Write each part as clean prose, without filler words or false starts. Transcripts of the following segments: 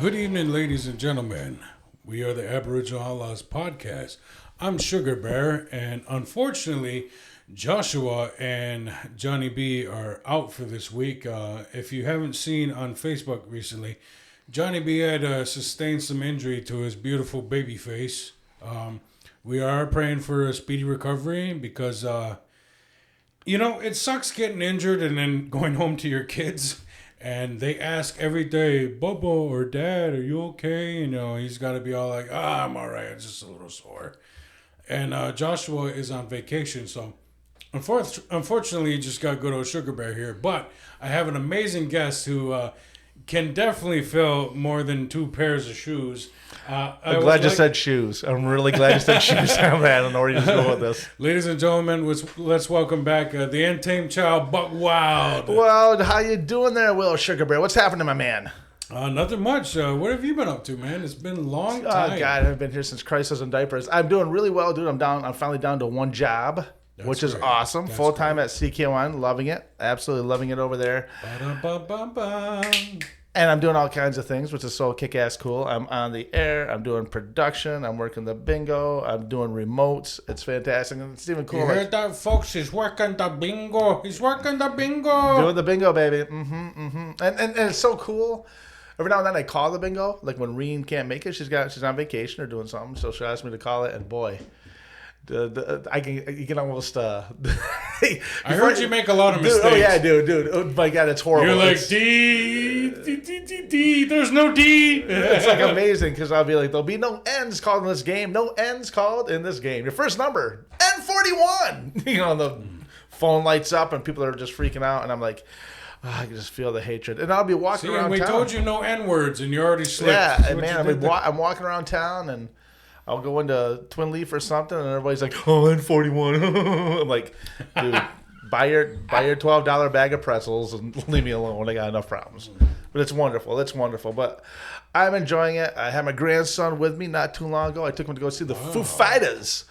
Good evening, ladies and gentlemen. We are the Aboriginal Outlaws podcast. I'm Sugarbear, and unfortunately, Joshua and Johnny B are out for this week. If you haven't seen on Facebook recently, Johnny B had sustained some injury to his beautiful baby face. We are praying for a speedy recovery because, it sucks getting injured and then going home to your kids. And they ask every day, Bubba or Dad, are you okay? He's got to be all like, I'm all right. I'm just a little sore. And Joshua is on vacation, so unfortunately, you just got good old Sugarbear here. But I have an amazing guest who can definitely fill more than two pairs of shoes. I'm glad you said shoes. I'm really glad you said shoes. Man, I don't know where you're going with this. Ladies and gentlemen, let's welcome back the untamed child, Buck Wild. Well, how you doing there, Will Sugarbear? What's happening, my man? Nothing much. What have you been up to, man? It's been a long time. Oh, God, I've been here since Christ was in diapers. I'm doing really well, dude. I'm finally down to one job, which is awesome. Full-time at CK1. Loving it. Absolutely loving it over there. Ba-da-ba-ba-ba. And I'm doing all kinds of things, which is so kick-ass cool. I'm on the air. I'm doing production. I'm working the bingo. I'm doing remotes. It's fantastic. And it's even cool. You heard that, folks? He's working the bingo. He's working the bingo. Doing the bingo, baby. And it's so cool. Every now and then I call the bingo. Like when Reen can't make it, she's on vacation or doing something. So she asked me to call it. And boy, you can almost. I heard you make a lot of mistakes. Oh yeah, dude. Oh my God, it's horrible. You're like D. There's no D. It's like amazing because I'll be like, there'll be no N's called in this game. No N's called in this game. Your first number N41. The phone lights up and people are just freaking out, and I'm like, I can just feel the hatred. And I'll be walking around we town. told you no N words, and you already slipped. Yeah, man. I'm walking around town and I'll go into Twin Leaf or something, and everybody's like, "Oh, N41." I'm like, dude, buy your $12 bag of pretzels and leave me alone. I got enough problems. But it's wonderful. It's wonderful. But I'm enjoying it. I had my grandson with me not too long ago. I took him to go see the Foo Fighters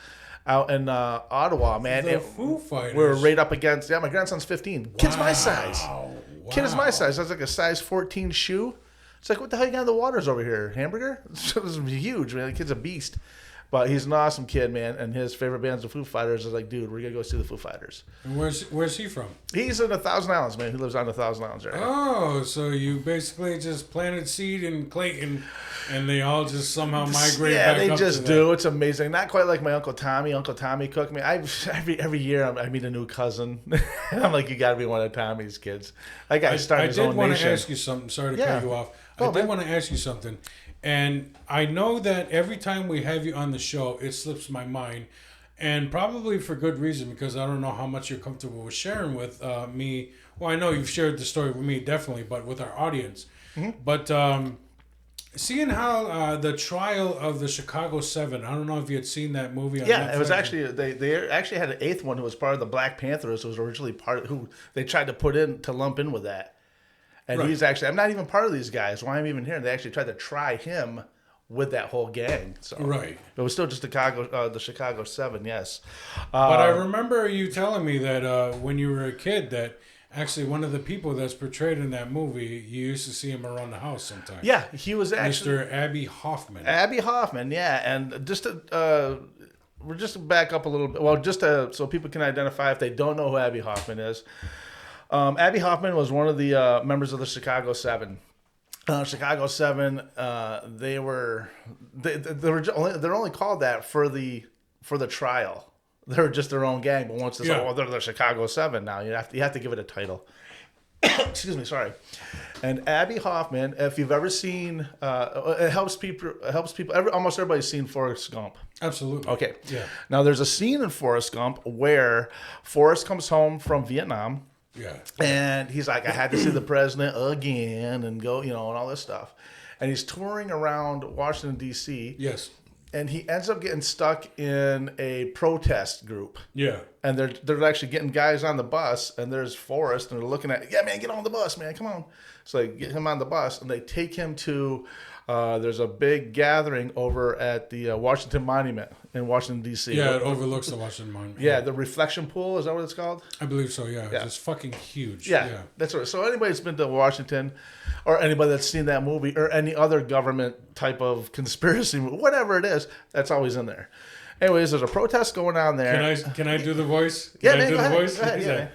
out in Ottawa, man. The Foo Fighters. We were right up against. Yeah, my grandson's 15. Wow. Kid's my size. Wow. Kid is my size. That's like a size 14 shoe. It's like, what the hell you got in the waters over here? Hamburger? It's huge, man. The kid's a beast. But he's an awesome kid, man. And his favorite band's the Foo Fighters. I was like, dude, we're going to go see the Foo Fighters. And where's he from? He's in 1,000 Islands, man. He lives on 1,000 Islands area. Oh, so you basically just planted seed in Clayton, and they all just somehow migrate back up. Yeah, they just do. That. It's amazing. Not quite like my Uncle Tommy. Uncle Tommy cooked me. Every year I meet a new cousin. And I'm like, you got to be one of Tommy's kids. That guy started his own nation. I did want to ask you something. Sorry to cut you off. I did want to ask you something. And I know that every time we have you on the show, it slips my mind. And probably for good reason, because I don't know how much you're comfortable with sharing with me. Well, I know you've shared the story with me, definitely, but with our audience. Mm-hmm. But seeing how the trial of the Chicago 7, I don't know if you had seen that movie on Netflix. It was actually, they actually had an eighth one who was part of the Black Panthers, who was originally part of, who they tried to lump in with that. And he's actually, I'm not even part of these guys. Why I'm even here? They actually tried to try him with that whole gang. So. Right. But it was still just the Chicago 7, yes. But I remember you telling me that when you were a kid that actually one of the people that's portrayed in that movie, you used to see him around the house sometimes. Yeah, he was actually... Mr. Abby Hoffman. Abby Hoffman, yeah. And just to... we're just to back up a little bit. Well, just so people can identify if they don't know who Abby Hoffman is. Abby Hoffman was one of the members of the Chicago 7. Chicago 7, they're only called that for the trial. They're just their own gang, but once they're the Chicago 7 now, you have to give it a title. Excuse me, sorry. And Abby Hoffman, if you've ever seen, it helps people. Almost everybody's seen Forrest Gump. Absolutely. Okay. Yeah. Now there's a scene in Forrest Gump where Forrest comes home from Vietnam. Yeah. And he's like, I had to see the president again and go, and all this stuff. And he's touring around Washington, D.C. Yes. And he ends up getting stuck in a protest group. Yeah. And they're actually getting guys on the bus, and there's Forrest, and they're looking at, yeah, man, get on the bus, man, come on. So they get him on the bus, and they take him to There's a big gathering over at the Washington Monument in Washington, D.C. Yeah, it overlooks the Washington Monument. Yeah, the reflection pool, is that what it's called? I believe so, yeah. It's just fucking huge. Yeah, that's right. So anybody that's been to Washington, or anybody that's seen that movie, or any other government type of conspiracy movie, whatever it is, that's always in there. Anyways, there's a protest going on there. Can I do the voice? Can I do the voice? Go ahead,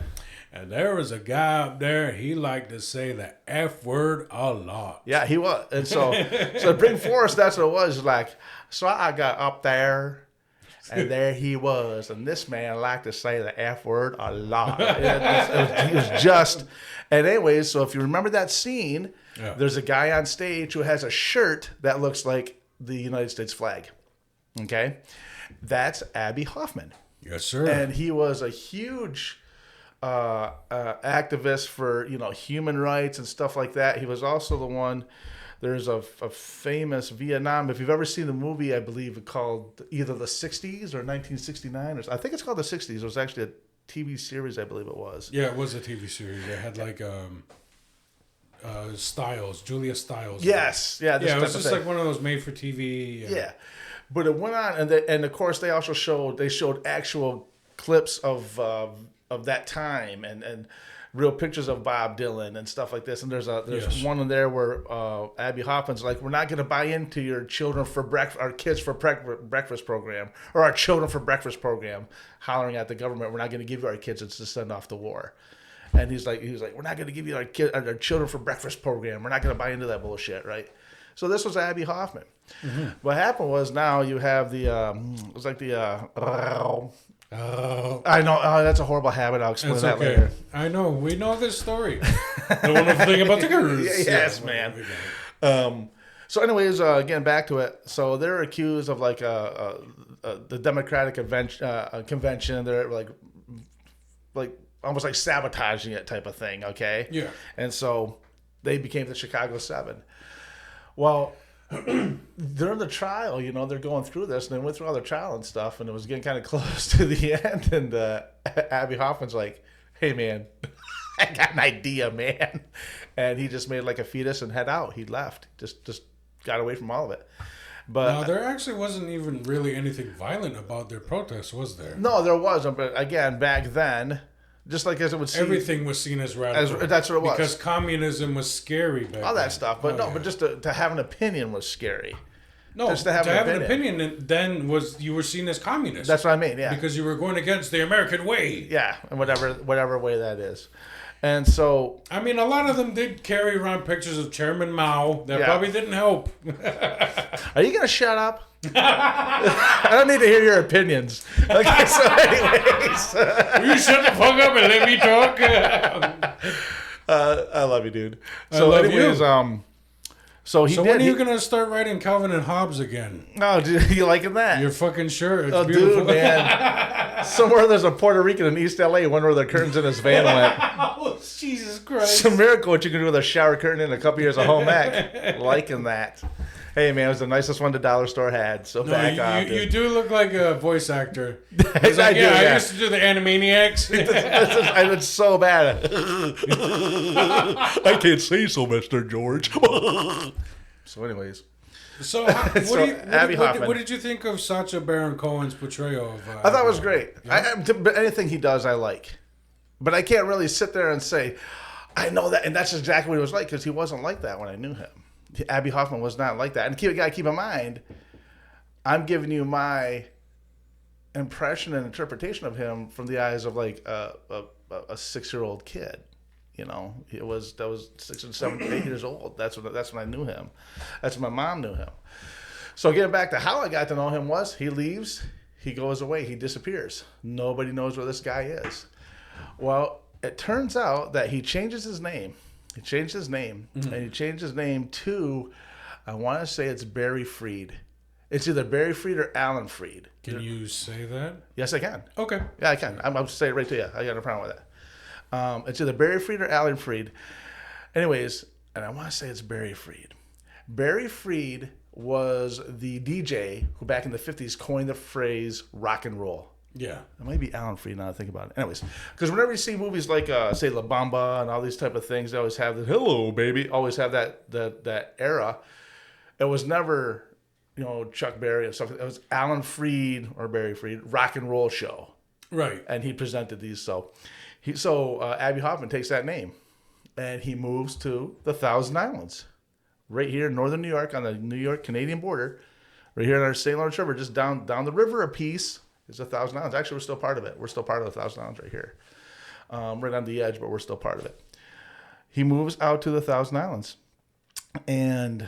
and there was a guy up there, he liked to say the F word a lot. Yeah, he was. And so to bring force, that's what it was. Like, so I got up there, and there he was. And this man liked to say the F word a lot. He was just. And anyways, so if you remember that scene, there's a guy on stage who has a shirt that looks like the United States flag. Okay? That's Abby Hoffman. Yes, sir. And he was a huge activist for human rights and stuff like that. He was also the one. There's a famous Vietnam. If you've ever seen the movie, I believe called either the '60s or 1969, or I think it's called the '60s. It was actually a TV series, I believe it was. Yeah, it was a TV series. It had like Stiles, Julia Stiles. Yes, yeah. It was just like one of those made-for-TV. Yeah, but it went on, and of course they also showed actual clips of that time and real pictures of Bob Dylan and stuff like this. And there's one in there where Abby Hoffman's like, we're not going to buy into your children for breakfast, our kids for breakfast program, or our children for breakfast program, hollering at the government. We're not going to give you our kids to send off to war. And he's like, we're not going to give you our children for breakfast program. We're not going to buy into that bullshit, right? So this was Abby Hoffman. Mm-hmm. What happened was now you have the it was like the I know. Oh, that's a horrible habit. I'll explain that later. I know. We know this story. The wonderful thing about the gurus. Yes, man. So anyways, getting back to it. So they're accused of like the Democratic convention. They're like almost like sabotaging it type of thing. Okay. Yeah. And so they became the Chicago Seven. Well, during the trial, they're going through this, and they went through all their trial and stuff, and it was getting kind of close to the end, and Abby Hoffman's like, hey, man, I got an idea, man. And he just made like a fetus and head out. He left. Just got away from all of it. But now, there actually wasn't even really anything violent about their protests, was there? No, there wasn't. But again, back then, just like as it would seem, everything was seen as radical. That's what it was. Because communism was scary back all that then. Stuff. But but just to have an opinion was scary. No, just to have an opinion then was you were seen as communist. That's what I mean, yeah. Because you were going against the American way. Yeah, and whatever way that is. And so, I mean, a lot of them did carry around pictures of Chairman Mao. That probably didn't help. Are you going to shut up? I don't need to hear your opinions. Okay, so anyways. Will you shut the fuck up and let me talk? I love you, dude. So anyways, So when are you going to start writing Calvin and Hobbes again? No, dude, you liking that? You're fucking sure. It's beautiful. Dude, man. Somewhere there's a Puerto Rican in East LA. Wonder where the curtains in his van went. Oh, Jesus Christ. It's a miracle what you can do with a shower curtain in a couple years of home ec. Liking that. Hey, man, it was the nicest one the dollar store had. So back off. You do look like a voice actor. He's like, I used to do the Animaniacs. It's so bad. I can't say so, Mr. George. So anyways. So, what did you think of Sacha Baron Cohen's portrayal of... I thought it was great. Yeah? But anything he does, I like. But I can't really sit there and say, I know that. And that's exactly what he was like, because he wasn't like that when I knew him. Abby Hoffman was not like that. And keep in mind, I'm giving you my impression and interpretation of him from the eyes of like a 6-year-old kid. That was 6 and 7, 8 years old. That's when I knew him. That's when my mom knew him. So getting back to how I got to know him was he leaves, he goes away, he disappears. Nobody knows where this guy is. Well, it turns out that he changes his name. He changed his name, and he changed his name to, I want to say it's Barry Freed. It's either Barry Freed or Alan Freed. Can you say that? Yes, I can. Okay. Yeah, I can. I'll say it right to you. I got no problem with that. It's either Barry Freed or Alan Freed. Anyways, and I want to say it's Barry Freed. Barry Freed was the DJ who back in the 50s coined the phrase rock and roll. Yeah. It might be Alan Freed now that I think about it. Anyways, because whenever you see movies like, say, La Bamba and all these type of things, they always have the hello, baby, always have that era. it was never, Chuck Berry and stuff. It was Alan Freed or Barry Freed rock and roll show. Right. And he presented these. So Abbie Hoffman takes that name and he moves to the Thousand Islands right here in northern New York on the New York Canadian border, right here in our St. Lawrence River, just down the river a piece is the Thousand Islands. Actually, we're still part of it. We're still part of the Thousand Islands right here. Right on the edge, but we're still part of it. He moves out to the Thousand Islands. And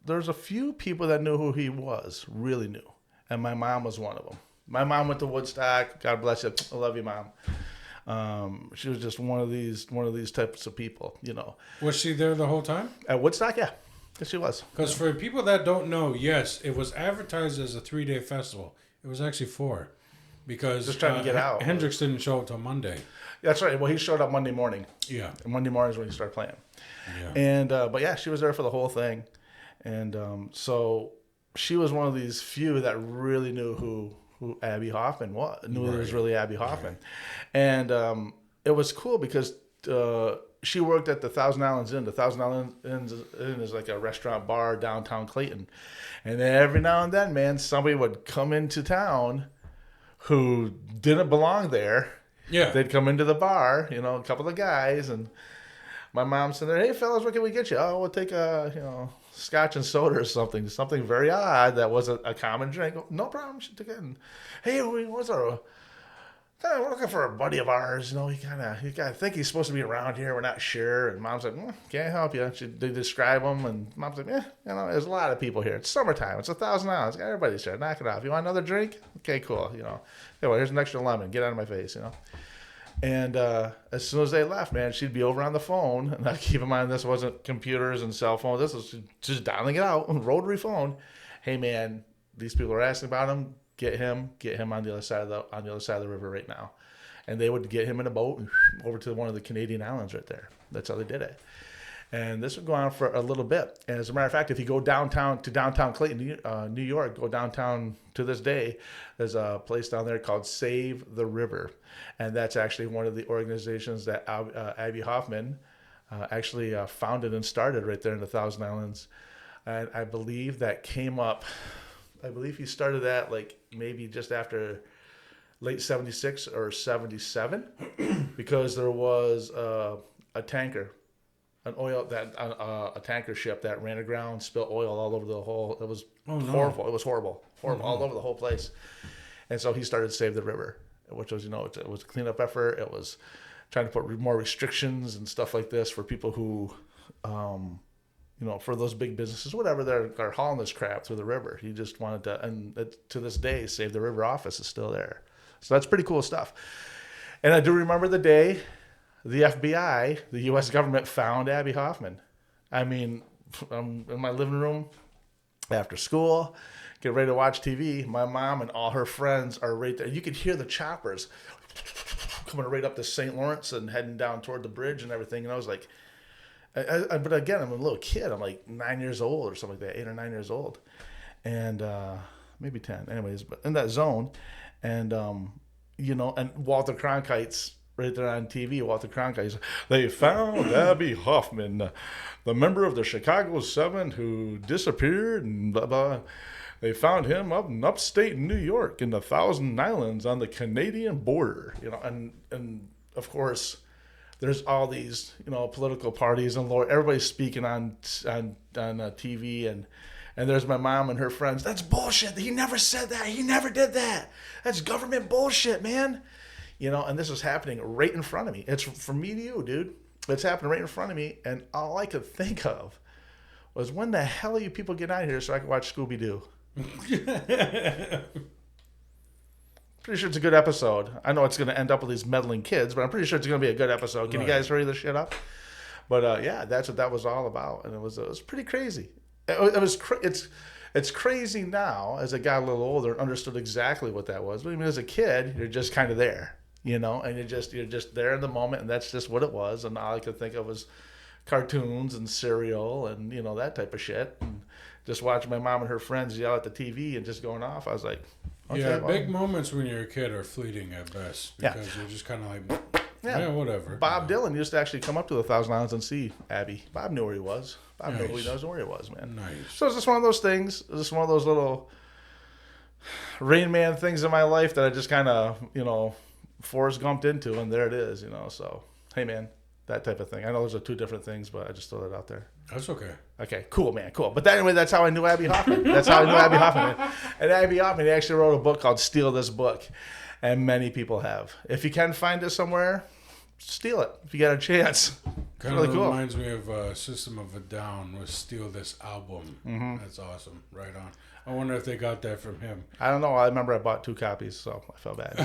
there's a few people that knew who he was, really knew. And my mom was one of them. My mom went to Woodstock. God bless you. I love you, Mom. She was just one of these types of people, Was she there the whole time? At Woodstock, yeah. Yes, she was. Because for people that don't know, yes, it was advertised as a 3-day festival. It was actually 4. Because just trying to get out. Hendrix didn't show up till Monday. That's right. Well, he showed up Monday morning. Yeah. And Monday morning is when he started playing. Yeah. And but yeah, she was there for the whole thing. And so she was one of these few that really knew who Abbie Hoffman was. Knew it was really Abbie Hoffman. Right. And it was cool because she worked at the Thousand Islands Inn. The Thousand Islands Inn is like a restaurant bar downtown Clayton. And every now and then, man, somebody would come into town who didn't belong there. Yeah. They'd come into the bar, a couple of guys, and my mom said, "Hey, fellas, what can we get you? Oh, we'll take a, scotch and soda or something very odd that wasn't a common drink." "Oh, no problem." She took it, and, "Hey, we're looking for a buddy of ours. He kind of think he's supposed to be around here. We're not sure." And Mom's like, "Can't help you." They describe him, and Mom's like, "There's a lot of people here. It's summertime. It's 1,000 hours. Everybody's here. Knock it off. You want another drink? Okay, cool. Anyway, here's an extra lemon. Get out of my face. And as soon as they left, man, she'd be over on the phone. And now keep in mind, this wasn't computers and cell phones. This was just dialing it out, rotary phone. "Hey, man, these people are asking about him. Get him on the other side of the river right now." And they would get him in a boat and over to one of the Canadian islands right there. That's how they did it. And this would go on for a little bit. And as a matter of fact, if you go downtown Clayton, New York, go downtown to this day, there's a place down there called Save the River. And that's actually one of the organizations that Abbie Hoffman actually founded and started right there in the Thousand Islands. And I believe that came up, he started that like maybe just after late 76 or 77 because there was a tanker. A tanker ship that ran aground, spilled oil all over the whole. It was horrible. It was horrible, all over the whole place. And so he started Save the River, which was, it was a cleanup effort. It was trying to put more restrictions and stuff like this for people who, for those big businesses, whatever, they're hauling this crap through the river. He just wanted to, and to this day, Save the River office is still there. So that's pretty cool stuff. And I do remember the day the FBI, the U.S. government, found Abbie Hoffman. I mean, I'm in my living room after school, get ready to watch TV. My mom and all her friends are right there. You could hear the choppers coming right up to St. Lawrence and heading down toward the bridge and everything. And I was like, but again, I'm a little kid. I'm like 9 years old or something like that, 8 or 9 years old. And maybe 10. Anyways, but in that zone. And, and Walter Cronkite's right there on TV, Walter Cronkite, "They found Abbie Hoffman, the member of the Chicago 7 who disappeared and blah, blah. They found him up in upstate New York in the Thousand Islands on the Canadian border." And of course, there's all these, political parties and everybody's speaking on TV and there's my mom and her friends. "That's bullshit. He never said that. He never did that. That's government bullshit, man." And this was happening right in front of me. It's from me to you, dude. It's happening right in front of me. And all I could think of was, when the hell are you people getting out of here so I can watch Scooby-Doo? Pretty sure it's a good episode. I know it's going to end up with these meddling kids, but I'm pretty sure it's going to be a good episode. Can you guys hurry this shit up? But yeah, that's what that was all about. And it was pretty crazy. It's crazy now as I got a little older and understood exactly what that was. But I mean, as a kid, you're just kind of there, and you're just there in the moment, and that's just what it was. And all I could think of was cartoons and cereal and that type of shit. And just watching my mom and her friends yell at the TV and just going off. I was like, okay, big moments when you're a kid are fleeting at best because you're just kind of like, Yeah, whatever. Bob Dylan used to actually come up to the Thousand Islands and see Abby. Bob knew where he was. Bob knew who he knows where he was, man. Nice. So it's just one of those things. It's just one of those little Rain Man things in my life that I just kind of, Forrest Gumped into, and there it is, So, hey, man, that type of thing. I know those are two different things, but I just throw that out there. That's okay. Okay, cool, man, cool. But anyway, that's how I knew Abby Hoffman. That's how I knew Abby Hoffman. And Abby Hoffman, he actually wrote a book called Steal This Book, and many people have. If you can find it somewhere, steal it if you get a chance. Kind really of cool. reminds me of System of a Down with Steal This Album. Mm-hmm. That's awesome. Right on. I wonder if they got that from him. I don't know. I remember I bought 2 copies, so I felt bad.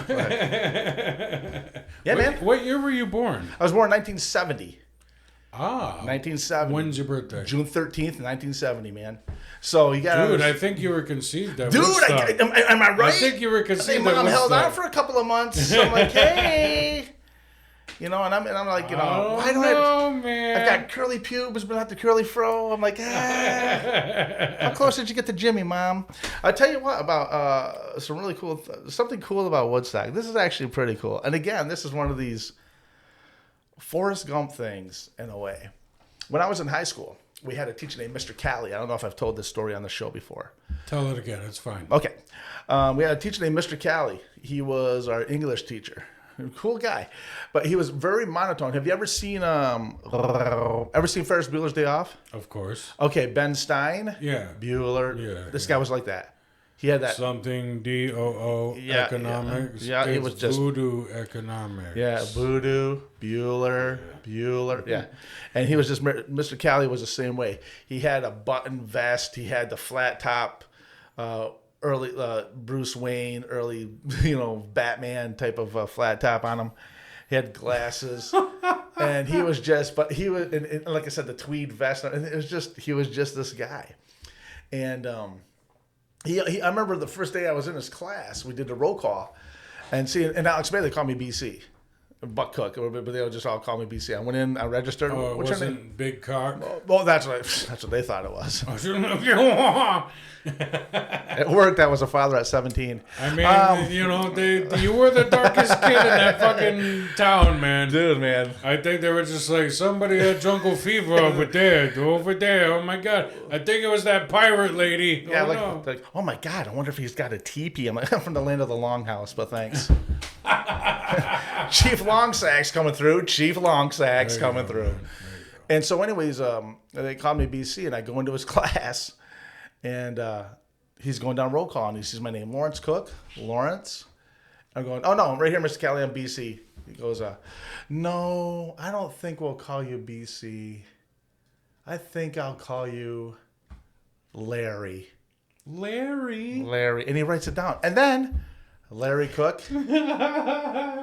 Yeah, man. What year were you born? I was born in 1970. 1970. When's your birthday? June 13th, 1970, man. So you got. Dude, I think you were conceived at Woodstock. Am I right? I think you were conceived at Mom Woodstock. held on for a couple of months. So I'm like, hey. And I'm like, why do man. I've got curly pubes, but not the curly fro. I'm like, how close did you get to Jimmy, Mom? I'll tell you what about something cool about Woodstock. This is actually pretty cool. And again, this is one of these Forrest Gump things in a way. When I was in high school, we had a teacher named Mr. Callie. I don't know if I've told this story on the show before. Tell it again. It's fine. Okay. We had a teacher named Mr. Callie. He was our English teacher. Cool guy, but he was very monotone. Have you ever seen Ferris Bueller's Day Off? Of course. Okay, Ben Stein. Yeah. Bueller. Yeah. This guy was like that. He had that something DOO economics. Yeah, it was just voodoo economics. Yeah, voodoo Bueller. Yeah, and he was just Mr. Callie was the same way. He had a button vest. He had the flat top. Early Bruce Wayne, early Batman type of flat top on him. He had glasses, and he was and like I said, the tweed vest, and he was just this guy. And I remember the first day I was in his class, we did the roll call, and Alex Bailey called me BC. Buck Cook, but they would just all call me BC. I went in, I registered. Oh, what's your name? Big Cock? Well, that's what they thought it was. It worked. I was a father at 17. I mean, you were the darkest kid in that fucking town, man. Dude, man. I think they were just like, somebody had jungle fever over there. Oh my God. I think it was that pirate lady. Yeah, like, oh my God, I wonder if he's got a teepee. I'm like, I'm from the land of the longhouse, but thanks. Chief Longsack's coming through. And so anyways, they called me BC, and I go into his class, and he's going down roll call, and he sees my name, Lawrence Cook. Lawrence. I'm going, oh, no, right here, Mr. Callie, I'm BC. He goes, no, I don't think we'll call you BC. I think I'll call you Larry. Larry. And he writes it down. And then Larry Cook.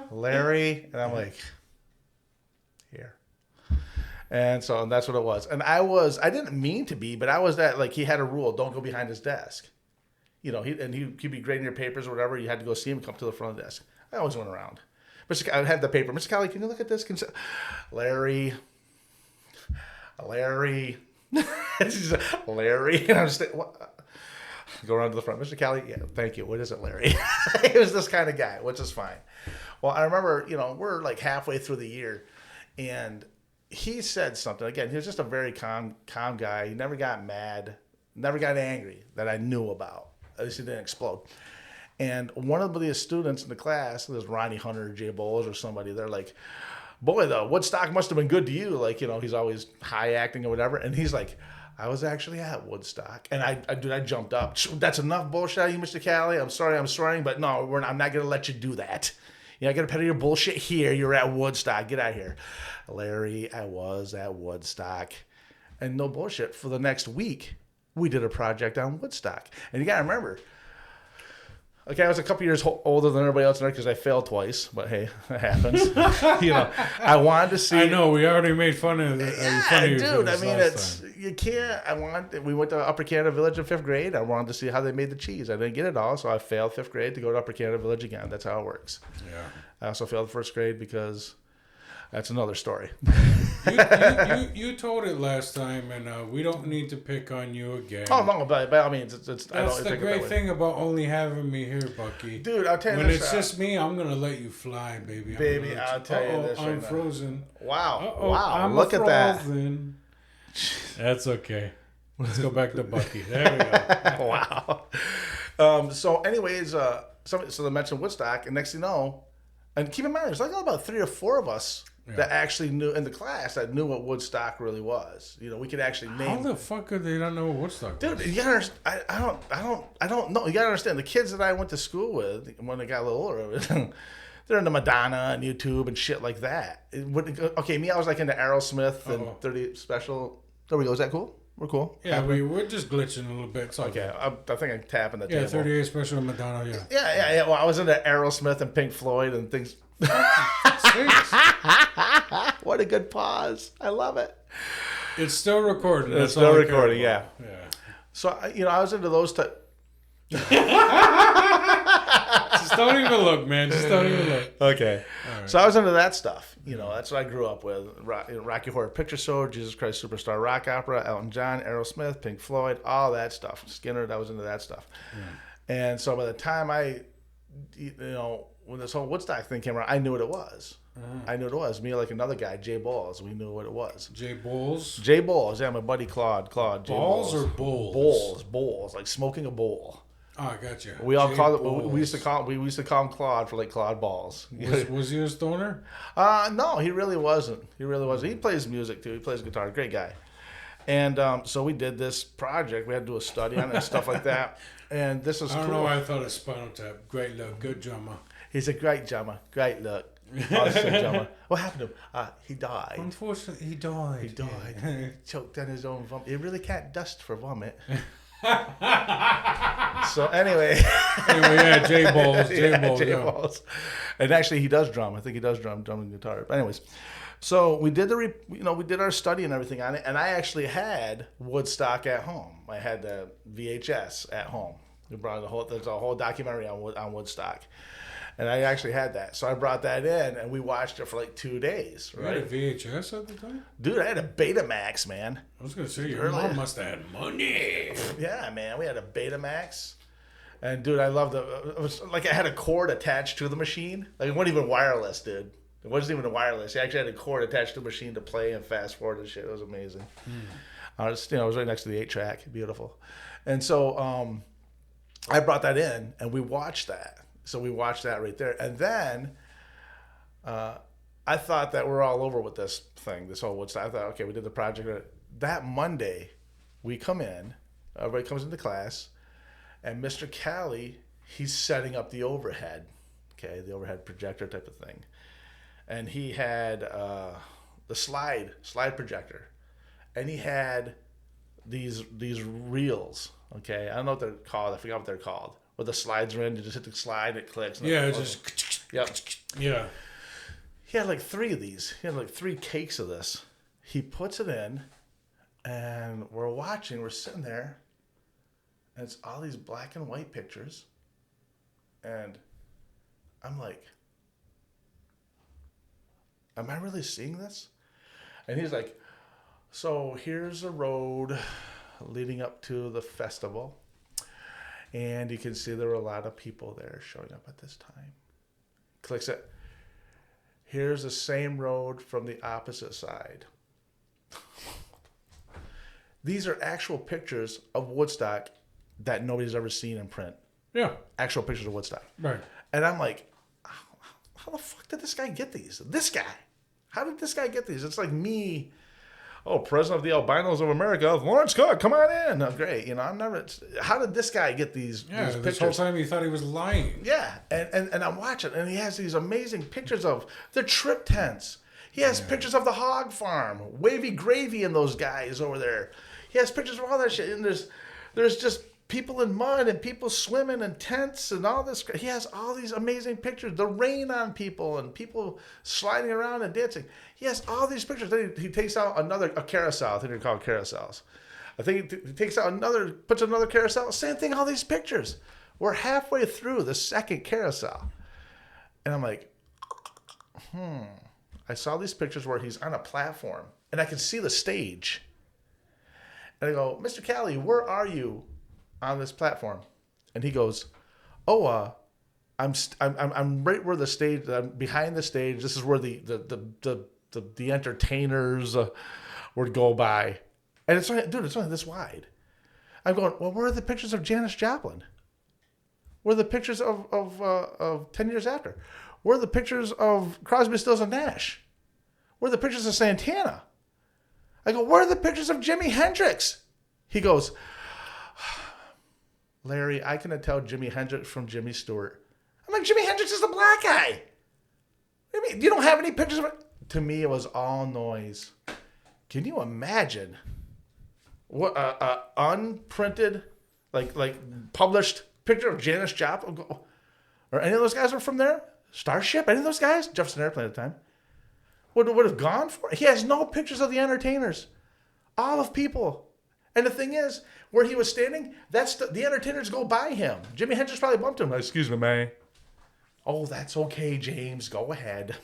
Larry. And I'm like, here. And that's what it was. And I didn't mean to be, but I was that, like, he had a rule, don't go behind his desk. He'd be grading your papers or whatever. You had to go see him come to the front of the desk. I always went around. I would have the paper. Mr. Callie, can you look at this? Larry. Larry. And I'm just go around to the front. Mr. Callie, yeah, thank you. What is it, Larry? He was this kind of guy, which is fine. Well, I remember, we're like halfway through the year, and he said something. Again, he was just a very calm guy. He never got mad, never got angry that I knew about. At least he didn't explode. And one of the students in the class, there's Ronnie Hunter, Jay Bowles, or somebody, they're like, boy, the Woodstock must have been good to you. Like, he's always high acting or whatever. And he's like, I was actually at Woodstock. And I jumped up. That's enough bullshit out of you, Mr. Callie. I'm sorry, I'm swearing, but no, I'm not going to let you do that. I got to peddle your bullshit here. You're at Woodstock. Get out of here. Larry, I was at Woodstock. And no bullshit. For the next week, we did a project on Woodstock. And you got to remember, okay, I was a couple years older than everybody else in there because I failed twice, but hey, that happens. I wanted to see. I know we already made fun of you. Dude. I mean, you can't. We went to Upper Canada Village in 5th grade. I wanted to see how they made the cheese. I didn't get it all, so I failed 5th grade to go to Upper Canada Village again. That's how it works. Yeah. I also failed 1st grade because That's another story. You told it last time, and we don't need to pick on you again. Oh no, but by all means, That's the great thing about only having me here, Bucky. Dude, I'll tell you when this. it's just me, I'm gonna let you fly, baby. Baby, I'll tell you this. I'm frozen. Wow. Uh-oh, Wow. I'm Look at that. That's okay. Let's go back to Bucky. There we go. Wow. So, anyways, so they mentioned Woodstock, and next thing you know, and keep in mind, there's like about 3 or 4 of us that actually knew in the class that knew what Woodstock really was. You know, we could actually name. How the fuck could they not know what Woodstock was? Dude, you gotta understand, I don't know. You gotta understand the kids that I went to school with when they got a little older. They're into Madonna and YouTube and shit like that. Okay, me, I was like into Aerosmith and 30 Special. There we go. Is that cool? We're cool. Yeah, we're just glitching a little bit. Okay, I think I'm tapping the table. Yeah, 38 Special Madonna, yeah. Yeah. Well, I was into Aerosmith and Pink Floyd and things. What a good pause. I love it. It's still recording. It's still recording, yeah. So, I was into those type. Just don't even look, man. Just don't even look. Okay. Right. So I was into that stuff. That's what I grew up with. Rocky Horror Picture Show, Jesus Christ Superstar Rock Opera, Elton John, Aerosmith, Pink Floyd, all that stuff. Skinner, I was into that stuff. And so by the time when this whole Woodstock thing came around, I knew what it was. I knew what it was. Me, like another guy, Jay Balls, we knew what it was. Jay Balls? Jay Balls, yeah, my buddy Claude. Jay Balls or bowls? Bowls, like smoking a bowl. Oh, I got you. We all called it. We used to call him Claude for like Claude Balls. Was he a stoner? No, he really wasn't. He plays music too. He plays guitar. Great guy. And so we did this project. We had to do a study on it and stuff like that. And this is I don't know why I thought of Spinal Tap. Great look, good drummer. He's a great drummer. Great look. Awesome drummer. What happened to him? He died. Unfortunately, he died. He died. Choked on his own vomit. You really can't dust for vomit. So anyway, yeah, Jay Balls. And actually, he does drum. I think he does drum and guitar. But anyways, so we did we did our study and everything on it, and I actually had Woodstock at home. I had the VHS at home. We brought there's a whole documentary on Woodstock. And I actually had that. So I brought that in, and we watched it for like 2 days. Right? You had a VHS at the time? Dude, I had a Betamax, man. I was going to say, your mom must have had money. Yeah, man. We had a Betamax. And, dude, I loved it. It was like I had a cord attached to the machine. Like, it wasn't even wireless, dude. It wasn't even wireless. You actually had a cord attached to the machine to play and fast forward and shit. It was amazing. I was right next to the 8-track. Beautiful. And so I brought that in, and we watched that. So we watched that right there. And then I thought that we're all over with this thing, this whole Woodstock. I thought, okay, we did the project. That Monday, we come in, everybody comes into class, and Mr. Callie, he's setting up the overhead, okay, the overhead projector type of thing. And he had the slide projector. And he had these reels, okay? I don't know what they're called. I forgot what they're called. Where the slides are in, you just hit the slide, it clicks. Yeah, it just... Yep. Yeah. He had like 3 of these. He had like 3 cakes of this. He puts it in, and we're sitting there, and it's all these black and white pictures. And I'm like, am I really seeing this? And he's like, so here's a road leading up to the festival. And you can see there were a lot of people there showing up at this time. Clicks it. Here's the same road from the opposite side. These are actual pictures of Woodstock that nobody's ever seen in print. Yeah. Actual pictures of Woodstock. Right. And I'm like, how the fuck did this guy get these? This guy. How did this guy get these? It's like me... Oh, president of the albinos of America, Lawrence Cook, come on in. Oh, great. I'm never... How did this guy get these pictures? This whole time you thought he was lying. Yeah, and I'm watching, and he has these amazing pictures of the trip tents. He has pictures of the hog farm, Wavy Gravy and those guys over there. He has pictures of all that shit, and there's just people in mud and people swimming in tents and all this. He has all these amazing pictures. The rain on people and people sliding around and dancing. He has all these pictures. Then he takes out a carousel. I think they're called carousels. I think he takes out puts another carousel. Same thing, all these pictures. We're halfway through the second carousel. And I'm like, I saw these pictures where he's on a platform, and I can see the stage. And I go, Mr. Callie, where are you on this platform? And he goes, oh, I'm right where the stage. I'm behind the stage. This is where the entertainers would go by, and it's only this wide. I'm going, well, where are the pictures of Janis Joplin? Where are the pictures of 10 years after? Where are the pictures of Crosby, Stills, and Nash? Where are the pictures of Santana? I go, where are the pictures of Jimi Hendrix? He goes, Larry, I can tell Jimi Hendrix from Jimmy Stewart. I'm like, Jimi Hendrix is the black guy. What do you mean? You don't have any pictures of it? To me, it was all noise. Can you imagine what unprinted, like published picture of Janis Joplin, or any of those guys were from there? Starship, any of those guys? Jefferson Airplane at the time. Would have gone for it. He has no pictures of the entertainers. All of people. And the thing is, where he was standing, that's the entertainers go by him. Jimi Hendrix probably bumped him. Excuse me, man. Oh, that's okay, James. Go ahead.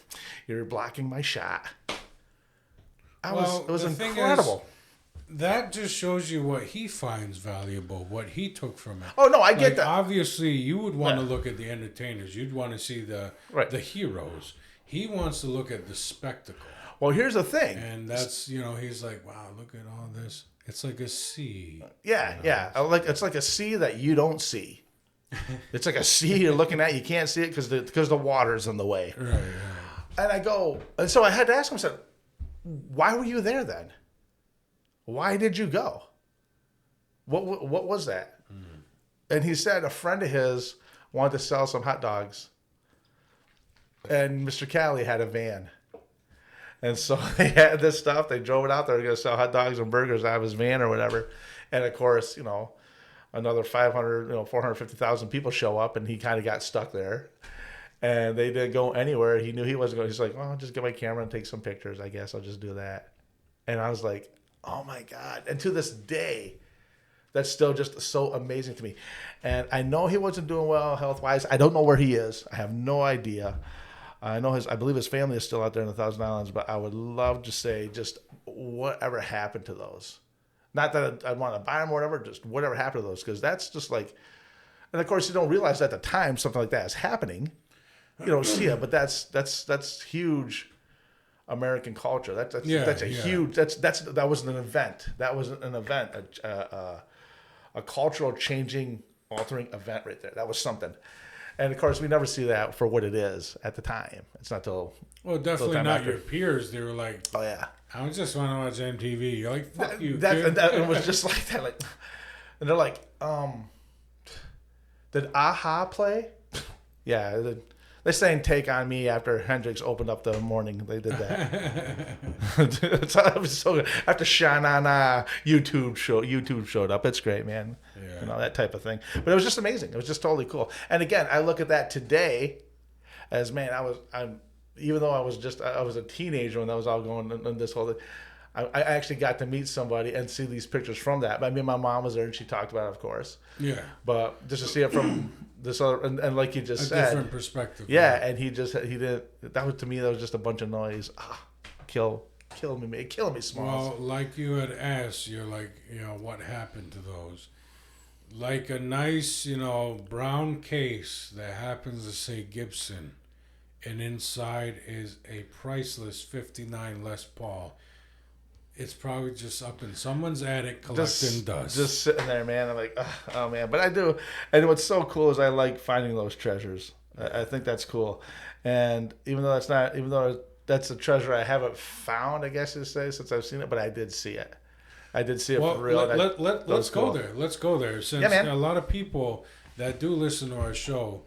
You're blocking my shot. It was incredible. That just shows you what he finds valuable, what he took from it. Oh, no, I get that. Obviously, you would want to look at the entertainers. You'd want to see the heroes. He wants to look at the spectacle. Well, here's the thing. And that's, he's like, wow, look at all this. It's like a sea. Yeah. It's like a sea that you don't see. It's like a sea you're looking at. You can't see it because the water's in the way. Right. And so I had to ask him, I said, why were you there then? Why did you go? What was that? Mm-hmm. And he said a friend of his wanted to sell some hot dogs. And Mr. Callie had a van. And so they had this stuff. They drove it out there. They were going to sell hot dogs and burgers out of his van or whatever. And, of course, another 450,000 people show up, and he kind of got stuck there. And they didn't go anywhere. He knew he wasn't going. He's like, well, I'll just get my camera and take some pictures. I guess I'll just do that. And I was like, oh, my God. And to this day, that's still just so amazing to me. And I know he wasn't doing well health-wise. I don't know where he is. I have no idea. I believe his family is still out there in the Thousand Islands, but I would love to say just whatever happened to those. Not that I'd want to buy them or whatever, just whatever happened to those, because that's just like, and of course you don't realize at the time something like that is happening. You don't see it, but that's huge American culture. That was an event. That was an event, a cultural changing, altering event right there. That was something. And, of course, we never see that for what it is at the time. It's not till... Well, definitely not your peers. They were like, oh, yeah. I just want to watch MTV. You're like, fuck you, kid. It was just like that. Like, and they're like, did Aha play? Yeah. They sang Take On Me after Hendrix opened up the morning. They did that. It was so good. After Sha-Na-Na, YouTube showed up. It's great, man. Yeah. That type of thing. But it was just amazing. It was just totally cool. And again, I look at that today as, man, even though I was a teenager when that was all going on this whole thing, I actually got to meet somebody and see these pictures from that. I mean, my mom was there and she talked about it, of course. Yeah. But just to see it from this other, and like you just said, different perspective. Yeah, and he didn't. That was, to me, that was just a bunch of noise. Killing me, Smalls. Well, like you had asked, you're like, what happened to those? Like a nice, brown case that happens to say Gibson, and inside is a priceless '59 Les Paul. It's probably just up in someone's attic collecting dust. Just sitting there, man. I'm like, oh, man. But I do. And what's so cool is I like finding those treasures. I think that's cool. And even though that's a treasure I haven't found, I guess you'd say, since I've seen it, but I did see it. For real. Let's go there. Let's go there. Since a lot of people that do listen to our show,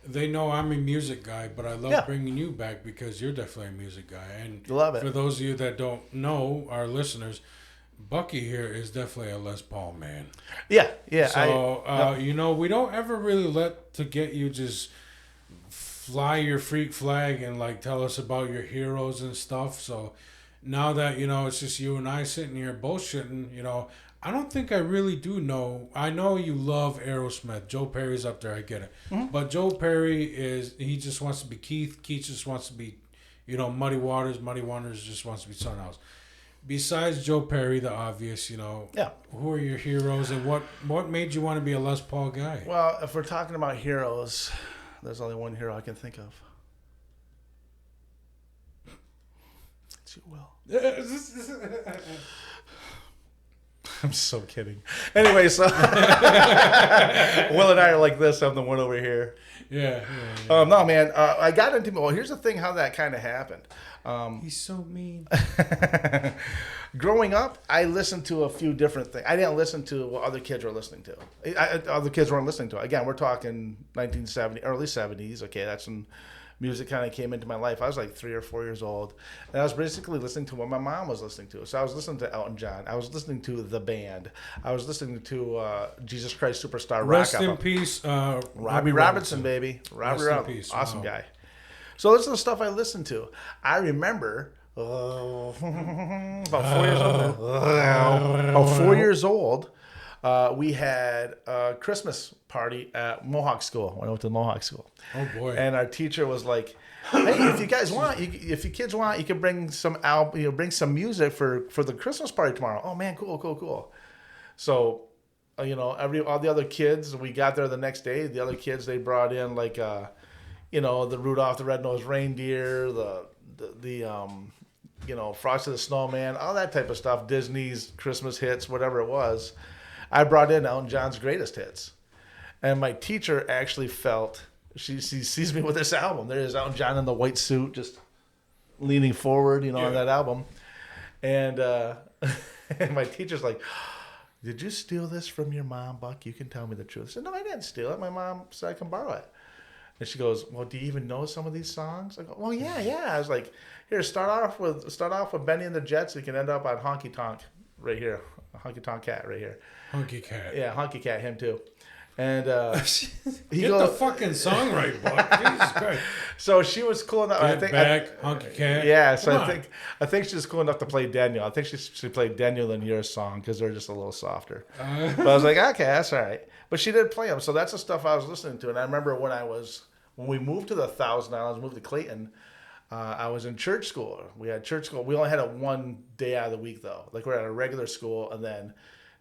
they know I'm a music guy, but I love bringing you back because you're definitely a music guy. And love it. For those of you that don't know, our listeners, Bucky here is definitely a Les Paul man. Yeah. So, we don't ever really let to get you just fly your freak flag and like tell us about your heroes and stuff. So now that, it's just you and I sitting here bullshitting, I don't think I really do know. I know you love Aerosmith. Joe Perry's up there. I get it. Mm-hmm. But Joe Perry he just wants to be Keith. Keith just wants to be, Muddy Waters just wants to be something else. Besides Joe Perry, the obvious, Yeah. who are your heroes and what made you want to be a Les Paul guy? Well, if we're talking about heroes, there's only one hero I can think of. It's you, Will. I'm so kidding. Anyway, so Will and I are like this. I'm the one over here. Yeah. No, man. I got into. Well, here's the thing. How that kind of happened. He's so mean. Growing up, I listened to a few different things. I didn't listen to what other kids were listening to. Other kids weren't listening to. Again, we're talking 1970, early 70s. Okay, that's when music kind of came into my life. I was like 3 or 4 years old, and I was basically listening to what my mom was listening to. So I was listening to Elton John. I was listening to The Band. I was listening to Jesus Christ Superstar. Rest Rock in album. peace, Robbie Robertson, baby. Robbie Robertson, awesome guy. So this is the stuff I listened to. I remember about 4 years old. About 4 years old, we had a Christmas party at Mohawk School. When I went to Mohawk School. Oh boy! And our teacher was like, "Hey, if you guys want, if you kids want, you can bring some bring some music for the Christmas party tomorrow." Oh man, cool. So, all the other kids, we got there the next day. The other kids, they brought in like, the Rudolph the Red-Nosed Reindeer, the Frosty the Snowman, all that type of stuff. Disney's Christmas hits, whatever it was. I brought in Elton John's greatest hits, and my teacher actually felt. She sees me with this album. There's Elton John in the white suit, just leaning forward, on that album. And and my teacher's like, "Did you steal this from your mom, Buck? You can tell me the truth." I said, "No, I didn't steal it. My mom said I can borrow it." And she goes, "Well, do you even know some of these songs?" I go, "Well, yeah." I was like, "Here, start off with Benny and the Jets. You can end up on Honky Tonk right here, Honky Tonk Cat right here." Honky Cat. Yeah, Honky Cat, him too. And Get the fucking song right, Buck. Jesus Christ. So she was cool enough. Honky Cat. Yeah, so I think she's cool enough to play Daniel. I think she played Daniel in your song because they're just a little softer. But I was like, okay, that's all right. But she did play them, so that's the stuff I was listening to. And I remember when we moved to the Thousand Islands, moved to Clayton. I was in church school. We had church school. We only had it one day out of the week though. Like we're at a regular school, and then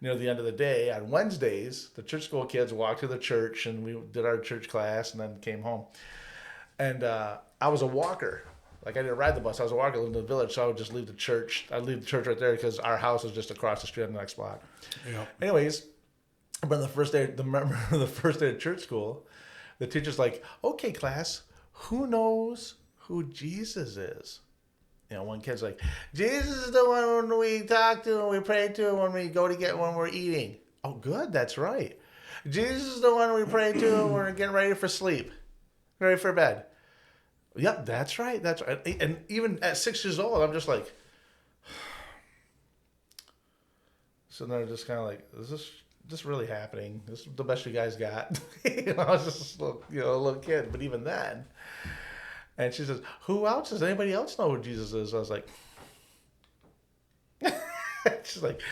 near the end of the day, on Wednesdays, the church school kids walked to the church, and we did our church class, and then came home. And I was a walker. Like I didn't ride the bus. I was a walker. I lived in the village, so I would just leave the church. I'd leave the church right there because our house was just across the street on the next block. Yeah. Anyways, but the first day of church school, the teacher's like, "Okay, class, who knows who Jesus is?" One kid's like, "Jesus is the one we talk to and we pray to when we go to when we're eating." Oh, good, that's right. Jesus is the one we pray to when we're getting ready for sleep, ready for bed. Yep, that's right. And even at 6 years old, I'm just like, so they're just kind of like, is this really happening? This is the best you guys got. I was just a little kid, but even then. And she says, "Who else? Does anybody else know who Jesus is?" I was like, she's like,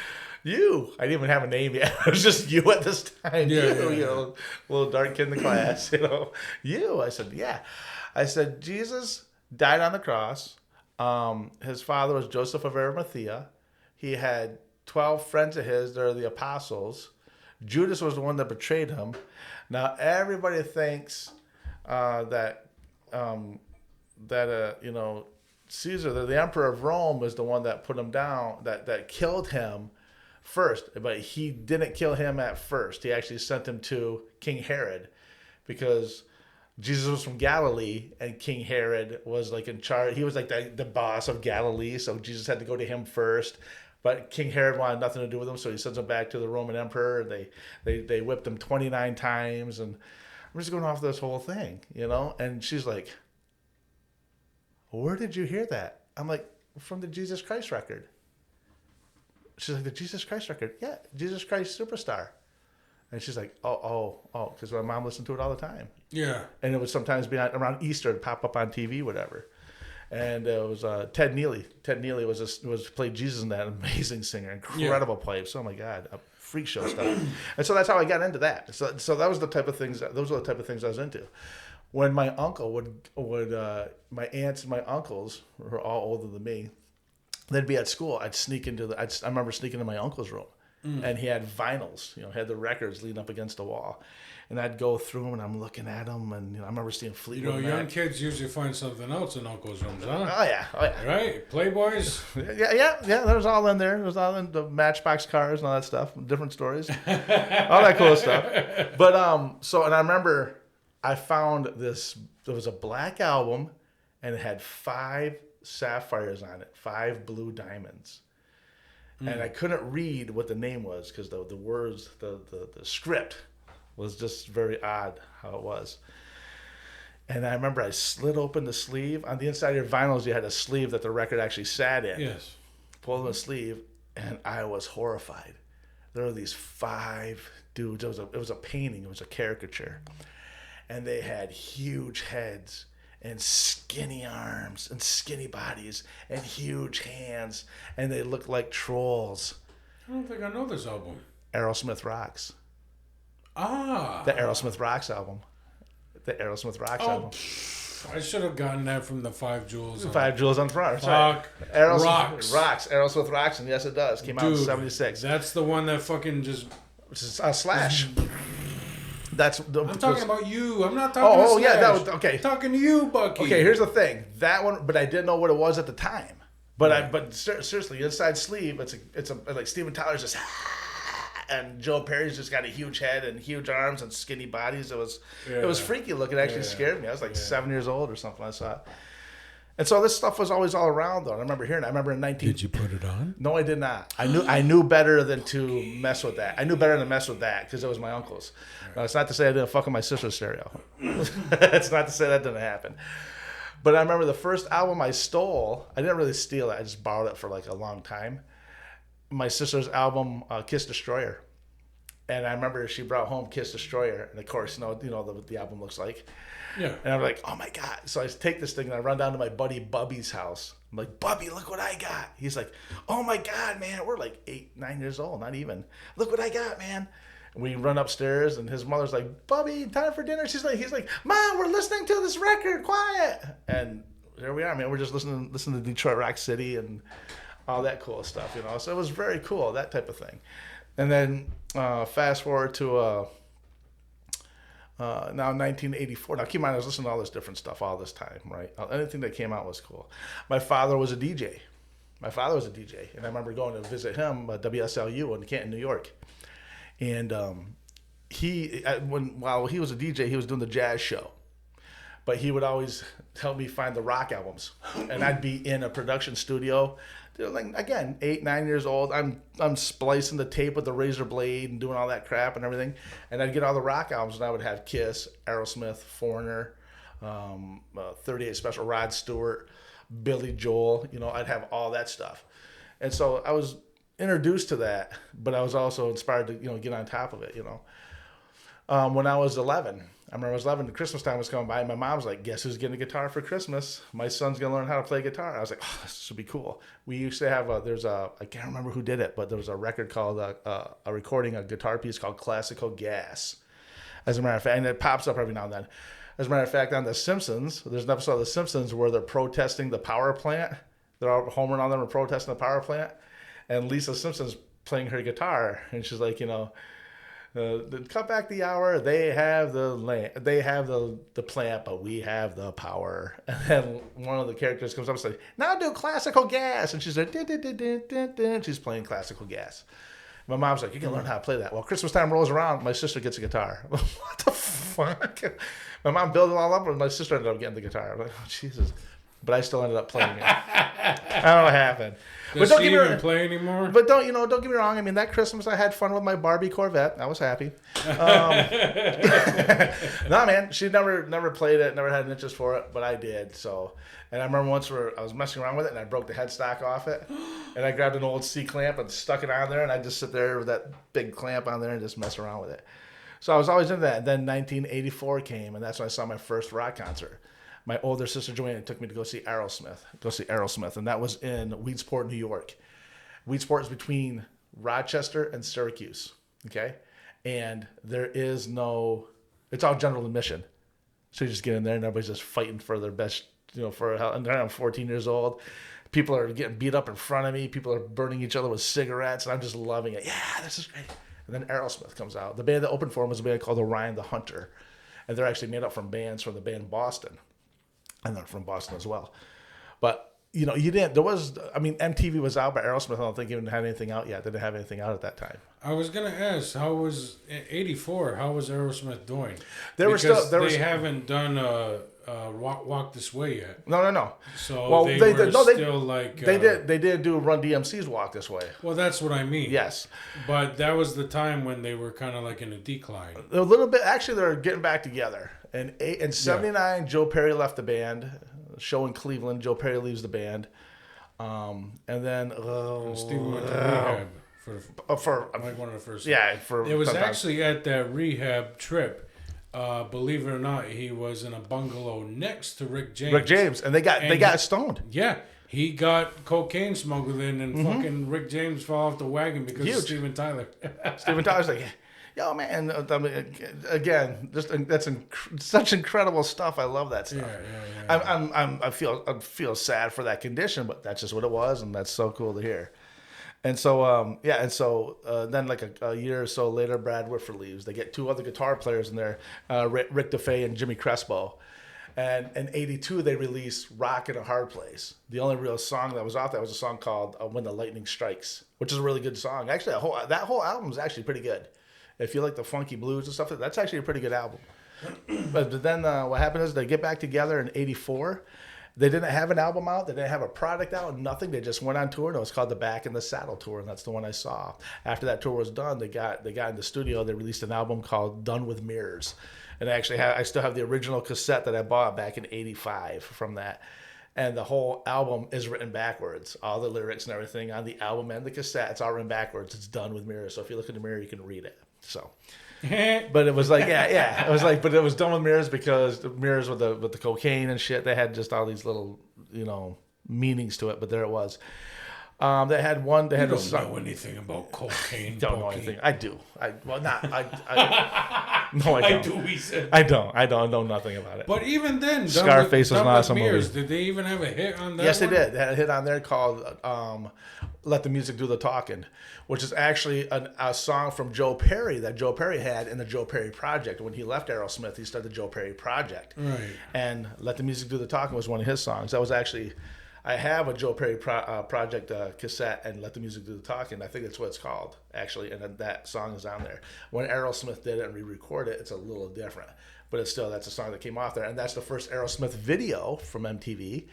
"You." I didn't even have a name yet. It was just you at this time. Yeah, Little dark kid in the class. You. I said, "Yeah." I said, "Jesus died on the cross. His father was Joseph of Arimathea. He had 12 friends of his. They're the apostles. Judas was the one that betrayed him. Now everybody thinks that Caesar, the emperor of Rome, was the one that put him down, that killed him first. But he didn't kill him at first. He actually sent him to King Herod because Jesus was from Galilee and King Herod was like in charge. He was like the boss of Galilee, so Jesus had to go to him first. But King Herod wanted nothing to do with him, so he sends him back to the Roman emperor. They whipped him 29 times, and I'm just going off this whole thing, And she's like, "Where did you hear that?" I'm like, "From the Jesus Christ record." She's like, "The Jesus Christ record?" "Yeah, Jesus Christ Superstar." And she's like, oh, because my mom listened to it all the time. Yeah. And it would sometimes be around Easter, it'd pop up on TV, whatever. And it was Ted Neely. Ted Neely played Jesus in that. Amazing singer, incredible play. So, oh my God, freak show stuff. And so that's how I got into that. So that was the type of things. Those were the type of things I was into. when my uncle would my aunts and my uncles who are all older than me, they'd be at school. I'd sneak into I remember sneaking into my uncle's room, and he had vinyls. Had the records leaning up against the wall, and I'd go through them and I'm looking at them, and I remember seeing Fleetwood Mac. Young kids usually find something else in uncles' rooms, huh? Oh yeah. Right, Playboys. Yeah. There was all in there. It was all in the Matchbox cars and all that stuff, different stories, all that cool stuff. But and I remember I found this. There was a black album, and it had 5 sapphires on it, 5 blue diamonds. And I couldn't read what the name was because the words, the script was just very odd how it was. And I remember I slid open the sleeve. On the inside of your vinyls, you had a sleeve that the record actually sat in. Yes. Pulled the sleeve, and I was horrified. There were these 5 dudes. It was a painting. It was a caricature. And they had huge heads and skinny arms and skinny bodies and huge hands. And they looked like trolls. I don't think I know this album. Aerosmith Rocks. Ah. The Aerosmith Rocks album. The Aerosmith Rocks album. I should have gotten that from the 5 Jewels. 5 Jewels on the front. Fuck. Rocks. Aerosmith Rocks. And yes, it does. Came out in 76. That's the one that fucking just... Which is Slash. I'm talking about you. I'm not talking to Slash. Yeah, that was... Okay. I'm talking to you, Bucky. Okay, here's the thing. That one... But I didn't know what it was at the time. But seriously, inside sleeve, it's like Steven Tyler's just... And Joe Perry's just got a huge head and huge arms and skinny bodies. It was freaky looking. It actually scared me. I was like 7 years old or something. I saw it. And so this stuff was always all around, though. I remember hearing it. I remember in 19... Did you put it on? No, I did not. I knew better than to mess with that. I knew better than to mess with that because it was my uncle's. Now, it's not to say I didn't fuck with my sister's stereo. It's not to say that didn't happen. But I remember the first album I stole, I didn't really steal it. I just borrowed it for like a long time. My sister's album, Kiss Destroyer. And I remember she brought home Kiss Destroyer. And of course, you know what the album looks like. Yeah. And I'm like, oh my God. So I take this thing and I run down to my buddy Bubby's house. I'm like, Bubby, look what I got. He's like, oh my God, man. We're like 8, 9 years old, not even. Look what I got, man. And we run upstairs and his mother's like, Bubby, time for dinner. He's like, Mom, we're listening to this record, quiet. And there we are, man. We're just listening to Detroit Rock City and all that cool stuff, So it was very cool, that type of thing. And then fast forward to now 1984. Now keep in mind, I was listening to all this different stuff all this time, right? Anything that came out was cool. My father was a DJ. And I remember going to visit him at WSLU in Canton, New York. And while he was a DJ, he was doing the jazz show. But he would always help me find the rock albums. And I'd be in a production studio. Like, again, 8, 9 years old. I'm splicing the tape with the razor blade and doing all that crap and everything. And I'd get all the rock albums, and I would have Kiss, Aerosmith, Foreigner, 38 Special, Rod Stewart, Billy Joel. I'd have all that stuff. And so I was introduced to that, but I was also inspired to get on top of it. When I was 11. I remember I was 11, Christmas time was coming by, and my mom was like, guess who's getting a guitar for Christmas? My son's going to learn how to play guitar. I was like, oh, this would be cool. We used to have I can't remember who did it, but there was a record called, a recording, a guitar piece called Classical Gas. As a matter of fact, and it pops up every now and then. As a matter of fact, on The Simpsons, there's an episode of The Simpsons where they're protesting the power plant. They're all homering on them and protesting the power plant. And Lisa Simpson's playing her guitar, and she's like, cut back the hour. They have the plant, but we have the power. And then one of the characters comes up and says, "Now do Classical Gas," and she's like, din, din, din, din, din, din. She's playing Classical Gas. My mom's like, "You can learn how to play that." Well, Christmas time rolls around. My sister gets a guitar. What the fuck? My mom built it all up, and my sister ended up getting the guitar. I'm like, oh Jesus. But I still ended up playing it. I don't know what happened. Does she even play anymore? But don't get me wrong. I mean, that Christmas I had fun with my Barbie Corvette. I was happy. No, man, she never played it, never had an interest for it, but I did. So, and I remember once where I was messing around with it and I broke the headstock off it, and I grabbed an old C clamp and stuck it on there, and I just sit there with that big clamp on there and just mess around with it. So I was always into that. And then 1984 came, and that's when I saw my first rock concert. My older sister Joanne took me to go see Aerosmith, and that was in Weedsport, New York. Weedsport is between Rochester and Syracuse, okay? And it's all general admission. So you just get in there and everybody's just fighting for their best, and I'm 14 years old. People are getting beat up in front of me. People are burning each other with cigarettes, and I'm just loving it. Yeah, this is great. And then Aerosmith comes out. The band that opened for him was a band called Orion the Hunter. And they're actually made up from bands from the band Boston. And they're from Boston as well. But, MTV was out, but Aerosmith, I don't think even had anything out yet. They didn't have anything out at that time. I was going to ask, how was, in 84, how was Aerosmith doing? They haven't done Walk This Way yet. No. So they did do Run DMC's Walk This Way. Well, that's what I mean. Yes. But that was the time when they were kind of like in a decline. A little bit. Actually, they're getting back together. In 79, Joe Perry left the band. Show in Cleveland, Joe Perry leaves the band. And then... Steve went to rehab. For like one of the first. Yeah, it was actually at that rehab trip. Believe it or not, he was in a bungalow next to Rick James. And they got stoned. Yeah, he got cocaine smuggled in, and fucking Rick James fell off the wagon because of Steven Tyler. Steven Tyler's like, yo, man, again, that's such incredible stuff. I love that stuff. Yeah. I feel sad for that condition, but that's just what it was, and that's so cool to hear. And so, then like a year or so later, Brad Whitford leaves. They get two other guitar players in there, Rick DeFay and Jimmy Crespo. And in 82, they released Rock in a Hard Place. The only real song that was off that was a song called When the Lightning Strikes, which is a really good song. Actually, that whole album is actually pretty good. If you like the funky blues and stuff, that's actually a pretty good album. But then what happened is they get back together in 84. They didn't have an album out. They didn't have a product out. Nothing. They just went on tour. And it was called the Back in the Saddle Tour, and that's the one I saw. After that tour was done, they got in the studio. They released an album called Done with Mirrors. And I still have the original cassette that I bought back in 85 from that. And the whole album is written backwards. All the lyrics and everything on the album and the cassette, it's all written backwards. It's Done with Mirrors. So if you look in the mirror, you can read it. So, but it was like, it was like, but it was Done with Mirrors because the mirrors with the cocaine and shit, they had just all these little, meanings to it. But there it was. They had one. They had you don't know anything about cocaine. Don't know anything. I do. No, I don't. I do. He said. I don't know nothing about it. But even then, Scarface was an awesome movie. Did they even have a hit on that? Yes, they did. They had a hit on there called "Let the Music Do the Talking," which is actually a song from Joe Perry that Joe Perry had in the Joe Perry Project. When he left Aerosmith, he started the Joe Perry Project. Right. And "Let the Music Do the Talking" was one of his songs. That was actually. I have a Joe Perry Project cassette and Let the Music Do the Talking. I think that's what it's called, actually, and that song is on there. When Aerosmith did it and re-recorded it, it's a little different. But it's still, that's a song that came off there. And that's the first Aerosmith video from MTV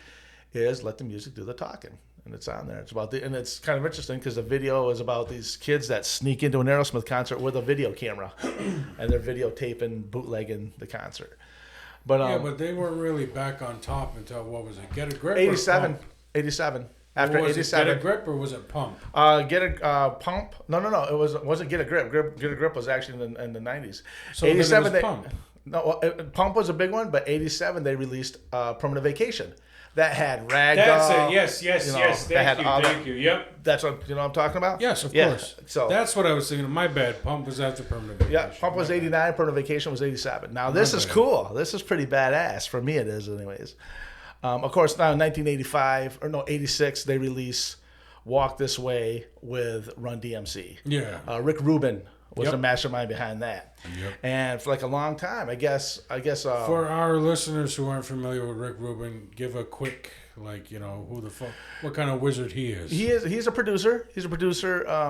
is Let the Music Do the Talking. And it's on there. It's about and it's kind of interesting because the video is about these kids that sneak into an Aerosmith concert with a video camera. And they're videotaping, bootlegging the concert. But but they weren't really back on top until, what was it, Get a Grip? 87. After was 87. It Get a Grip or was it Pump? Pump. No. It wasn't Get a Grip. Get a Grip was actually in the 90s. So 87. Pump. Pump was a big one, but 87 they released Permanent Vacation. That had Ragdoll. That's it. Yes. Thank you. Yep. That's what I'm talking about. Yes, of course. So that's what I was thinking. My bad. Pump was after Permanent Vacation. Yeah, Pump was 89. Permanent Vacation was 87. Now this is cool. This is pretty badass. For me, it is, anyways. Of course, now in 86, they release Walk This Way with Run DMC. Yeah. Rick Rubin was the mastermind behind that. Yep. And for like a long time, I guess. For our listeners who aren't familiar with Rick Rubin, give a quick, who the fuck, what kind of wizard he is. He's a producer.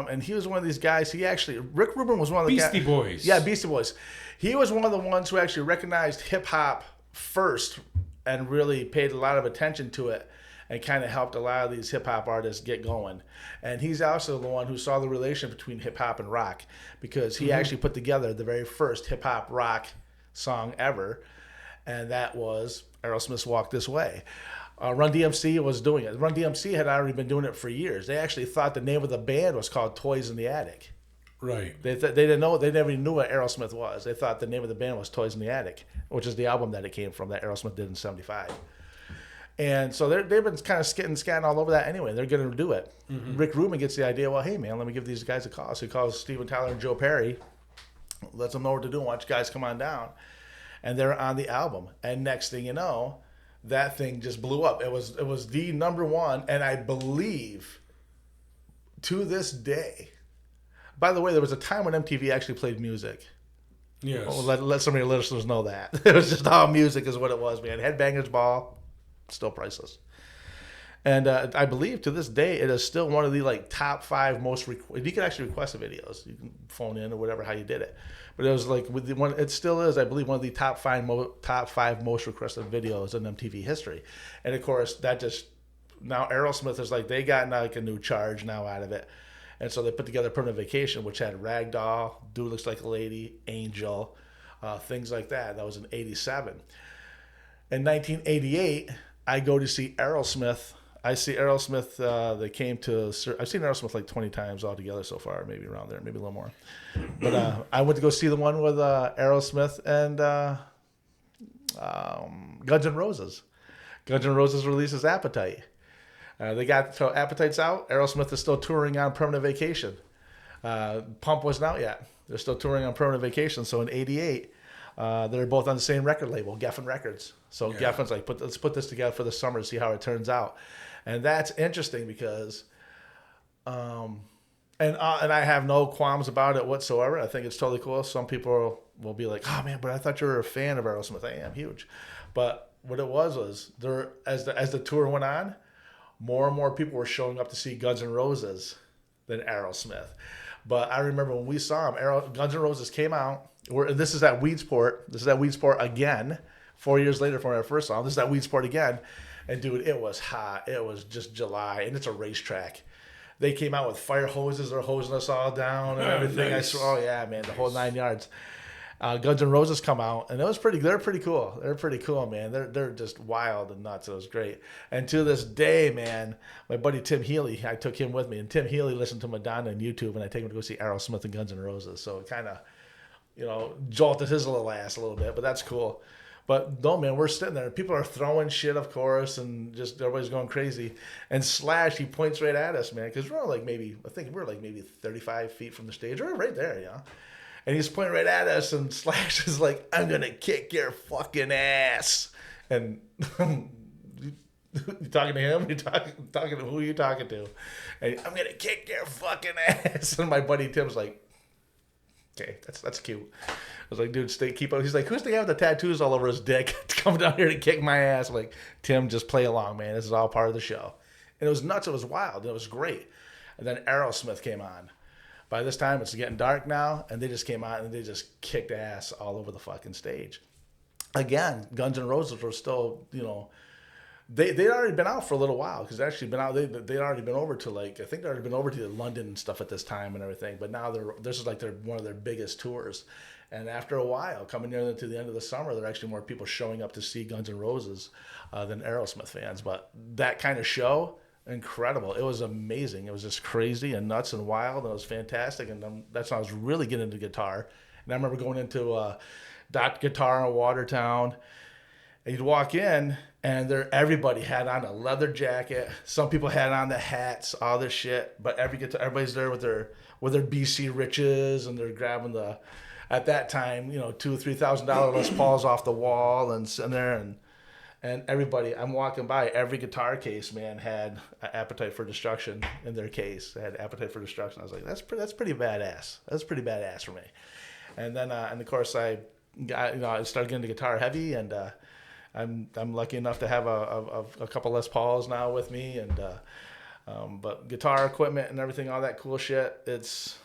And he was one of these guys. Rick Rubin was one of the Beastie Boys. Yeah, Beastie Boys. He was one of the ones who actually recognized hip hop first and really paid a lot of attention to it. And kind of helped a lot of these hip-hop artists get going. And he's also the one who saw the relation between hip-hop and rock because he actually put together the very first hip-hop rock song ever, and that was Aerosmith's Walk This Way. Run DMC was doing it. Run DMC had already been doing it for years. They actually thought the name of the band was called Toys in the Attic. Right. They didn't know. They never knew what Aerosmith was. They thought the name of the band was Toys in the Attic, which is the album that it came from that Aerosmith did in '75. And so they've been kind of scatting all over that anyway. They're going to do it. Mm-hmm. Rick Rubin gets the idea, well, hey, man, let me give these guys a call. So he calls Steven Tyler and Joe Perry, lets them know what to do, and watch guys come on down. and they're on the album. And next thing you know, that thing just blew up. It was the number one, and I believe to this day. By the way, there was a time when MTV actually played music. Yes. Well, let some of your listeners know that. It was just all music is what it was, man. Headbangers Ball, still priceless. And I believe to this day, it is still one of the like top 5 most. You can actually request the videos. You can phone in or whatever how you did it. But it was like with the one. It still is, I believe, one of the top five most requested videos in MTV history. And of course, that just now Aerosmith is like they got like a new charge now out of it. And so they put together Permanent Vacation, which had Ragdoll, Dude Looks Like a Lady, Angel, things like that. That was in '87. In 1988, I go to see Aerosmith. I see Aerosmith. They came to. I've seen Aerosmith like 20 times altogether so far, maybe around there, maybe a little more. But I went to go see the one with Aerosmith and Guns N' Roses. Guns N' Roses releases Appetite. They got so Appetite's out. Aerosmith is still touring on Permanent Vacation. Pump wasn't out yet. They're still touring on Permanent Vacation. So in '88, they're both on the same record label, Geffen Records. So Geffen's like, let's put this together for the summer to see how it turns out. And that's interesting because, and I have no qualms about it whatsoever. I think it's totally cool. Some people will be like, "Oh man, but I thought you were a fan of Aerosmith." I am huge, but what it was there as the tour went on, more and more people were showing up to see Guns N' Roses than Aerosmith. But I remember when we saw them, Guns N' Roses came out. This is at Weedsport. This is at Weedsport again. 4 years later from when I first saw them. This is at Weedsport again. And dude, it was hot. It was just July, and it's a racetrack. They came out with fire hoses. They're hosing us all down and everything. Nice. Oh yeah, man, the whole 9 yards. Guns N' Roses come out, and it was pretty. They're pretty cool. They're pretty cool, man. They're just wild and nuts. It was great. And to this day, man, my buddy Tim Healy, I took him with me, and Tim Healy listened to Madonna on YouTube, and I take him to go see Aerosmith and Guns N' Roses. So it kind of, jolted his little ass a little bit, but that's cool. But no, man, we're sitting there. People are throwing shit, of course, and just everybody's going crazy. And Slash, he points right at us, man, because we're like maybe 35 feet from the stage. We're right there, And he's pointing right at us, and Slash is like, "I'm gonna kick your fucking ass." And you talking to him? You talking to who are you talking to? And I'm gonna kick your fucking ass. And my buddy Tim's like, "Okay, that's cute." I was like, "Dude, keep up." He's like, "Who's the guy with the tattoos all over his dick coming down here to kick my ass?" I'm like, "Tim, just play along, man. This is all part of the show." And it was nuts. It was wild. It was great. And then Aerosmith came on. By this time, it's getting dark now, and they just came out and they just kicked ass all over the fucking stage. Again, Guns N' Roses were still, they'd already been out for a little while because they'd actually been out. They'd already been over to I think they'd already been over to London and stuff at this time and everything. But now this is like one of their biggest tours. And after a while, coming near to the end of the summer, there are actually more people showing up to see Guns N' Roses than Aerosmith fans. But that kind of show, incredible. It was amazing. It was just crazy and nuts and wild, and it was fantastic. And that's when I was really getting into guitar. And I remember going into Dot Guitar in Watertown, and you'd walk in, and everybody had on a leather jacket. Some people had on the hats, all this shit. But everybody's there with their BC Riches, and they're grabbing at that time, $2,000-$3,000 Les Pauls off the wall and sitting there and everybody, I'm walking by, every guitar case, man, had Appetite for Destruction in their case. They had Appetite for Destruction. I was like, that's pretty badass. That's pretty badass for me. And then, and of course, I started getting the guitar heavy, and I'm lucky enough to have a couple Les Pauls now with me, and but guitar equipment and everything, all that cool shit. It's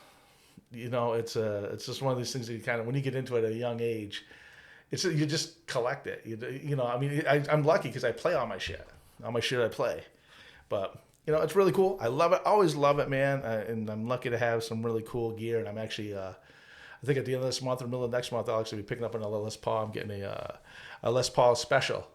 just one of these things that you kind of, when you get into it at a young age, you just collect it. I'm lucky because I play all my shit. All my shit I play. But, it's really cool. I love it. I always love it, man. And I'm lucky to have some really cool gear. And I'm actually, I think at the end of this month or middle of next month, I'll actually be picking up another Les Paul. I'm getting a Les Paul Special.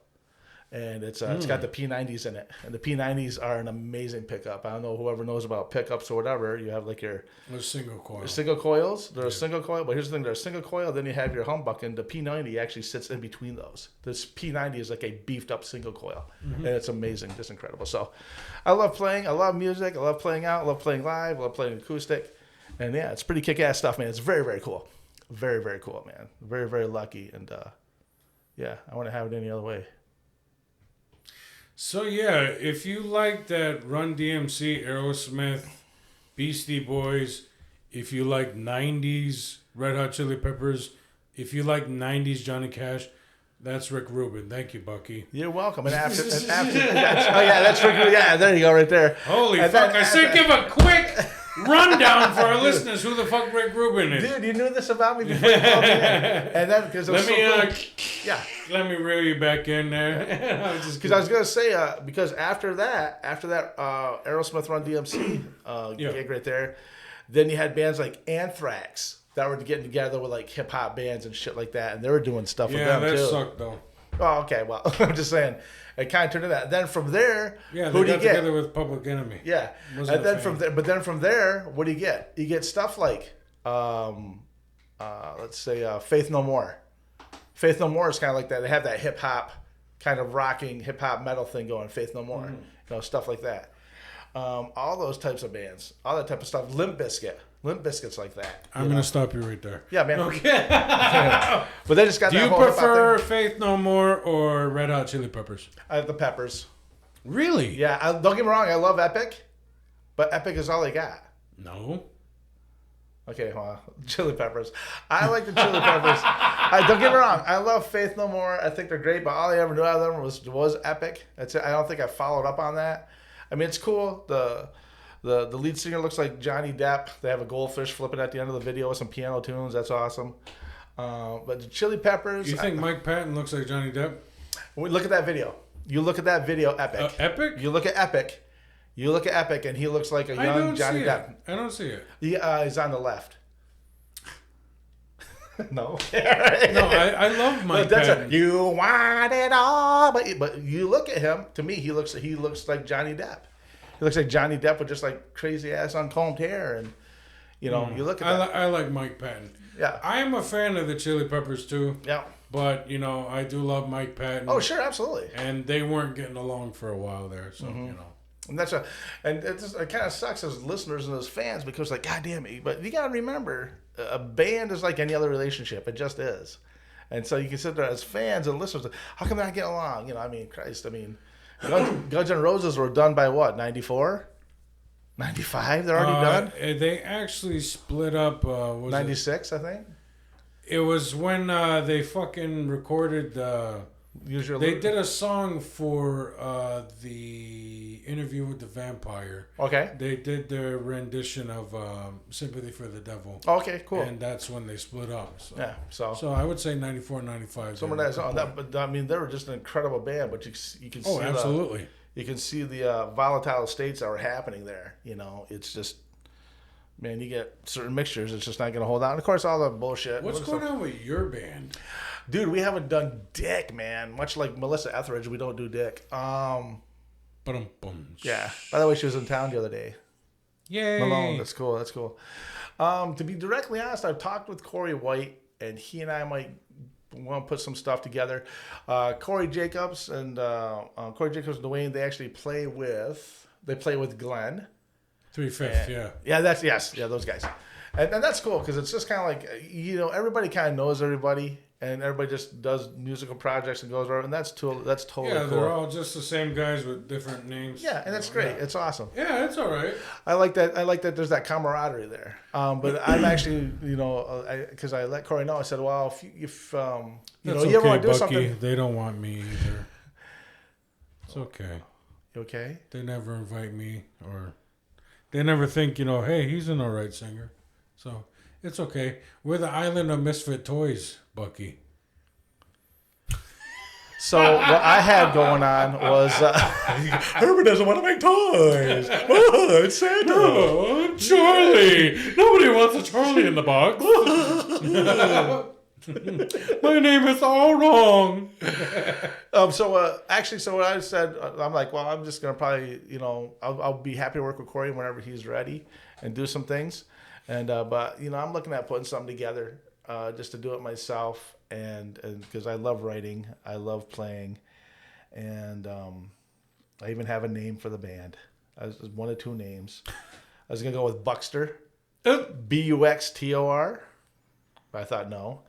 And it's got the P90s in it. And the P90s are an amazing pickup. I don't know whoever knows about pickups or whatever. You have like they're single coil. Single coils. They're a single coil. But here's the thing. They're a single coil. Then you have your humbuck. And the P90 actually sits in between those. This P90 is like a beefed up single coil. Mm-hmm. And it's amazing. Just incredible. So I love playing. I love music. I love playing out. I love playing live. I love playing acoustic. And yeah, it's pretty kick-ass stuff, man. It's very, very cool. Very, very cool, man. Very, very lucky. And Yeah, I wouldn't have it any other way. So yeah, if you like that Run DMC, Aerosmith, Beastie Boys, if you like 90s Red Hot Chili Peppers, if you like 90s Johnny Cash, that's Rick Rubin. Thank you, Bucky. You're welcome. And after that's Rick Rubin. Yeah, there you go, right there. Holy and fuck! I said give a quick rundown for our listeners. Who the fuck Rick Rubin is? Dude, you knew this about me before you called me in. And then because let me reel you back in there. Because I was gonna say because after that Aerosmith Run DMC gig right there, then you had bands like Anthrax that were getting together with like hip hop bands and shit like that, and they were doing stuff with them too. Yeah, that sucked though. Oh, okay. Well, I'm just saying, it kind of turned into that. Then from there, who do you get? Together with Public Enemy. Yeah, and then from there, what do you get? You get stuff like, let's say, Faith No More. Faith No More is kind of like that. They have that hip hop kind of rocking hip hop metal thing going. Faith No More, stuff like that. All those types of bands, all that type of stuff. Limp Bizkit's like that. I'm going to stop you right there. Yeah, man. Okay. But they just got. Do you prefer Faith No More or Red Hot Chili Peppers? The Peppers. Really? Yeah. Don't get me wrong. I love Epic, but Epic is all they got. No. Okay, well, Chili Peppers. I like the Chili Peppers. Don't get me wrong. I love Faith No More. I think they're great, but all I ever knew out of them was Epic. That's it. I don't think I followed up on that. I mean, it's cool. The lead singer looks like Johnny Depp. They have a goldfish flipping at the end of the video with some piano tunes. That's awesome. But the Chili Peppers. You think Mike Patton looks like Johnny Depp? Look at that video. You look at that video, Epic. Epic? You look at Epic. And he looks like a young Johnny Depp. I don't see it. He's on the left. No. No, I love Mike Patton. You want it all, but you look at him. To me, he looks like Johnny Depp. He looks like Johnny Depp with just like crazy ass uncombed hair, and you look at that. I like Mike Patton. Yeah, I am a fan of the Chili Peppers too. Yeah, but I do love Mike Patton. Oh, sure, absolutely. And they weren't getting along for a while there, so And it kind of sucks as listeners and as fans because like, God damn it. But you got to remember, a band is like any other relationship. It just is. And so you can sit there as fans and listeners. How come they not get along? Christ. Guns N' Roses were done by what? 94? 95? They're already done? They actually split up. 96, I think. It was when they fucking recorded they did a song for the Interview with the Vampire. Okay. They did their rendition of Sympathy for the Devil. Okay, cool. And that's when they split up. So. Yeah, So I would say 94, 95. Some of that song. But I mean, they were just an incredible band. But you can see. Oh, absolutely. You can see the volatile states that were happening there. It's just. Man, you get certain mixtures, it's just not going to hold out. And of course, all the bullshit. What's going on with your band? Dude, we haven't done dick, man. Much like Melissa Etheridge, we don't do dick. Yeah. By the way, she was in town the other day. Yay. Malone. That's cool. To be directly honest, I've talked with Corey White, and he and I might want to put some stuff together. Corey Jacobs and Dwayne, they actually play with Glenn. 3/5, yeah. Yeah, those guys. And that's cool because it's just kind of like, everybody kind of knows everybody and everybody just does musical projects and goes around, and that's totally cool. Yeah, they're all just the same guys with different names. Yeah, and that's great. Yeah. It's awesome. Yeah, it's all right. I like that there's that camaraderie there. But I'm actually, because I let Corey know, I said, well, if you ever want to do something. They don't want me either. It's okay. You okay? They never invite me or... They never think, hey, he's an all right singer. So, it's okay. We're the island of misfit toys, Bucky. So, what I had going on was... Herbert doesn't want to make toys. Oh, it's Santa. Oh, Charlie. Nobody wants a Charlie in the box. My name is all wrong. So what I said, I'm like, well, I'm just gonna probably, I'll be happy to work with Corey whenever he's ready and do some things, and but I'm looking at putting something together, just to do it myself, and because I love writing, I love playing, and I even have a name for the band. I was one of two names. I was gonna go with Buxtor, Buxtor. But I thought no.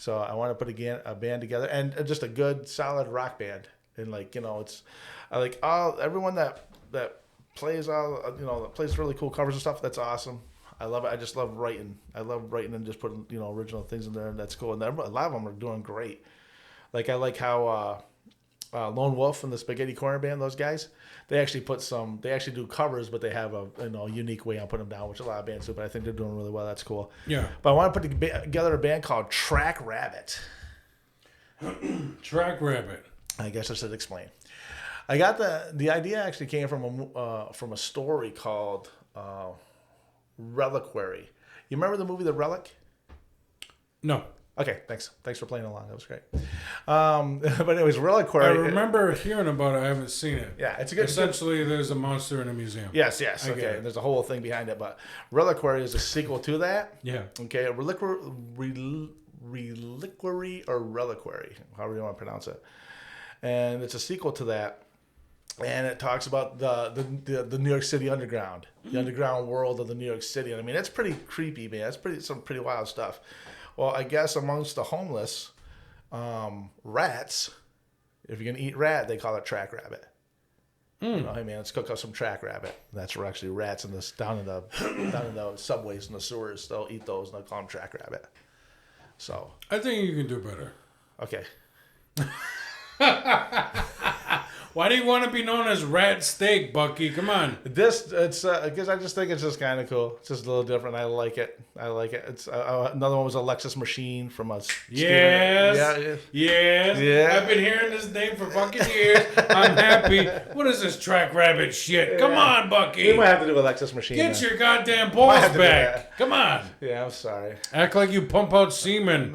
So I want to put a band together, and just a good, solid rock band. And it's I like everyone that plays that plays really cool covers and stuff. That's awesome. I love it. I just love writing. I love writing and just putting original things in there, and that's cool. And a lot of them are doing great. Like I like how Lone Wolf and the Spaghetti Corner Band, those guys, they actually do covers, but they have a unique way on putting them down, which a lot of bands do. But I think they're doing really well. That's cool. Yeah. But I want to put together a band called Track Rabbit. Track Rabbit. I guess I should explain. I got the idea actually came from a story called Reliquary. You remember the movie The Relic? No. Okay, thanks for playing along. That was great. But it was Reliquary. I remember hearing about it. I haven't seen it. Yeah, it's a good. Essentially, there's a monster in a museum. Yes. Okay, there's a whole thing behind it, but Reliquary is a sequel to that. Yeah. Okay, Reliquary or Reliquary, however you want to pronounce it, and it's a sequel to that. And it talks about the New York City underground, the underground world of the New York City. And I mean, it's pretty creepy, man. It's some pretty wild stuff. Well, I guess amongst the homeless, rats, if you're gonna eat rat, they call it track rabbit. Hey man, let's cook up some track rabbit. That's where actually rats down in the subways and the sewers. They'll eat those and they'll call them track rabbit. So I think you can do better. Okay. Why do you want to be known as Rat Steak, Bucky? Come on. It's because I just think it's just kind of cool. It's just a little different. I like it. It's another one was a Lexus Machine from us. Yes. Yeah. I've been hearing this name for fucking years. I'm happy. What is this Track Rabbit shit? Come on, Bucky. We might have to do a Lexus Machine. Get your goddamn balls back. Come on. Yeah, I'm sorry. Act like you pump out semen.